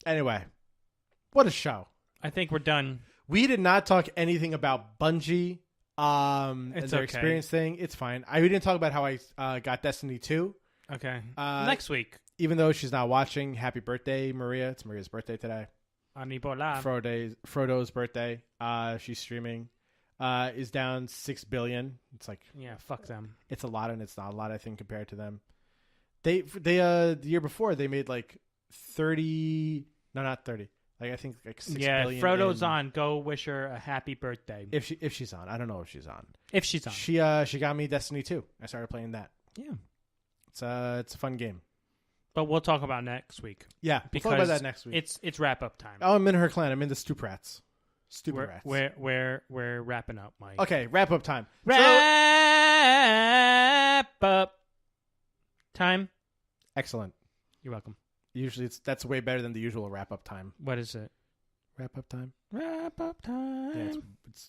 Anyway. What a show. I think we're done. We did not talk anything about Bungie and their experience thing. It's fine. We didn't talk about how I got Destiny 2. Okay. Next week. Even though she's not watching, happy birthday, Maria. It's Maria's birthday today. Anibola. Frodo's birthday. She's streaming. Is down 6 billion. It's like, yeah, fuck them. It's a lot and it's not a lot, I think, compared to them. They the year before they made like 30. No, not 30. Like I think like 6 billion. Yeah, Frodo's on. Go wish her a happy birthday. If she's on, I don't know if she's on. If she's on, she got me Destiny 2. I started playing that. Yeah, it's a fun game. But we'll talk about next week. Yeah, we'll talk about that next week. It's wrap up time. Oh, I'm in her clan. I'm in the Stoop Rats. Stupid rats. We're wrapping up, Mike. Okay, wrap up time. Wrap up time. Excellent. You're welcome. Usually that's way better than the usual wrap up time. What is it? Wrap up time. Wrap up time. Yeah,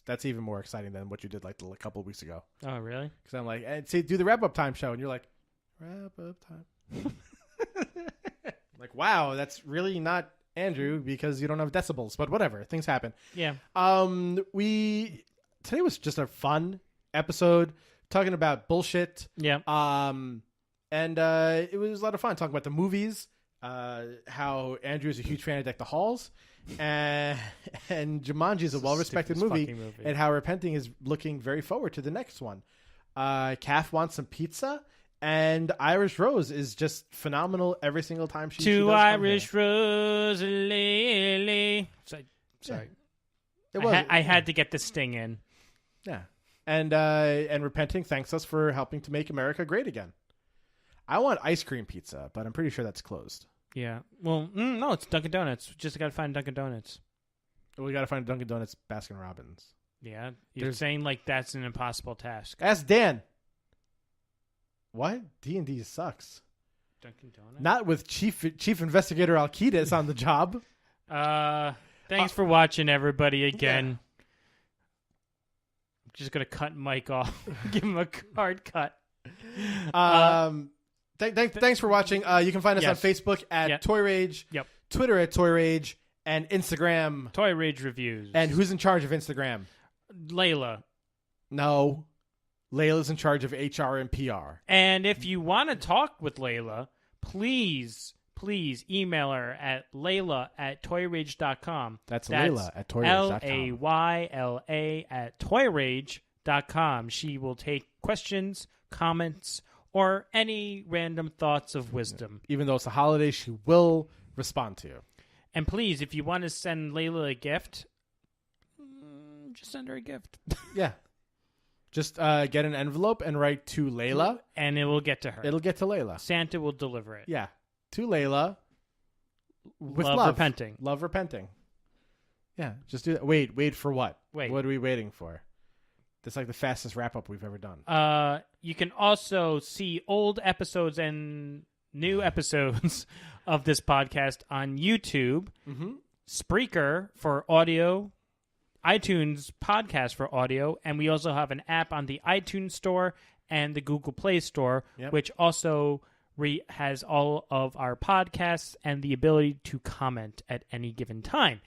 that's even more exciting than what you did like a couple of weeks ago. Oh, really? Because I'm like, say do the wrap up time show, and you're like, wrap up time. Like, wow, that's really not Andrew because you don't have decibels, but whatever, things happen. Yeah. Today was just a fun episode talking about bullshit. Yeah. And it was a lot of fun talking about the movies. How Andrew is a huge fan of Deck the Halls, and Jumanji is a well-respected movie, and how Repenting is looking very forward to the next one. Kath wants some pizza. And Irish Rose is just phenomenal every single time she does Irish Rose Lily. Sorry. Yeah. I had to get the sting in. Yeah. And Repenting thanks us for helping to make America great again. I want ice cream pizza, but I'm pretty sure that's closed. Yeah. Well, no, it's Dunkin' Donuts. Just got to find Dunkin' Donuts. We got to find a Dunkin' Donuts Baskin Robbins. Yeah, you're saying like that's an impossible task. Ask Dan. What? D&D sucks. Dunkin' Donuts? Not with Chief Investigator Alcides on the job. Thanks for watching, everybody, again. Yeah. I'm just going to cut Mike off. Give him a hard cut. Thanks for watching. You can find us on Facebook at Toy Rage, Twitter at Toy Rage, and Instagram. Toy Rage Reviews. And who's in charge of Instagram? Layla. No. Layla's in charge of HR and PR. And if you want to talk with Layla, please email her at layla@toyrage.com. That's Layla at toyrage.com. LAYLA@toyrage.com. She will take questions, comments, or any random thoughts of wisdom. Even though it's the holiday, she will respond to you. And please, if you want to send Layla a gift, just send her a gift. Yeah. Just get an envelope and write to Layla. And it will get to her. It'll get to Layla. Santa will deliver it. Yeah. To Layla. With love. Repenting. Love repenting. Yeah. Just do that. Wait for what? Wait. What are we waiting for? That's like the fastest wrap-up we've ever done. You can also see old episodes and new episodes of this podcast on YouTube, Spreaker for audio, iTunes podcast for audio, and we also have an app on the iTunes Store and the Google Play Store, which also has all of our podcasts and the ability to comment at any given time.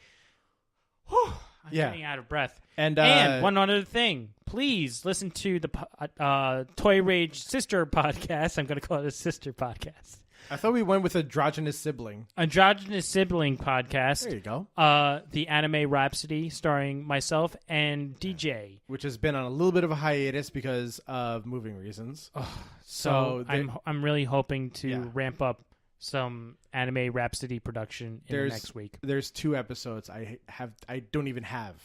Whew, I'm getting out of breath. And one other thing, please listen to the Toy Rage sister podcast. I'm going to call it a sister podcast. I thought we went with Androgynous Sibling. Androgynous Sibling podcast. There you go. The Anime Rhapsody, starring myself and DJ. Which has been on a little bit of a hiatus because of moving reasons. So I'm really hoping to ramp up some Anime Rhapsody production in the next week. There's 2 episodes I don't even have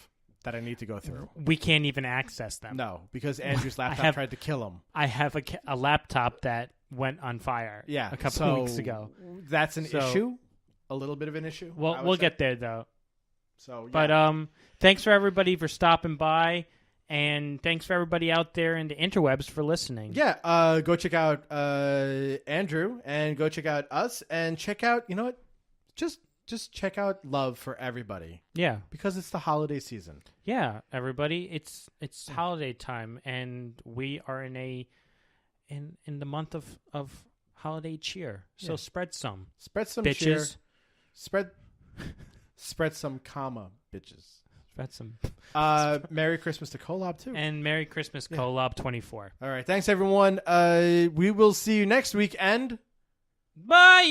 that I need to go through. We can't even access them. No, because Andrew's laptop tried to kill him. I have a laptop that went on fire a couple of weeks ago. That's an issue? A little bit of an issue? Well, we'll get there, though. So, But thanks for everybody for stopping by, and thanks for everybody out there in the interwebs for listening. Yeah, go check out Andrew, and go check out us, and check out, you know what? Just check out love for everybody. Yeah. Because it's the holiday season. Yeah, everybody. It's holiday time, and we are in the month of holiday cheer. So spread some. Spread some bitches. Cheer. Spread some comma, bitches. Spread some. Merry Christmas to Kolob, too. And Merry Christmas, Kolob 24. All right. Thanks, everyone. We will see you next week, and... Bye!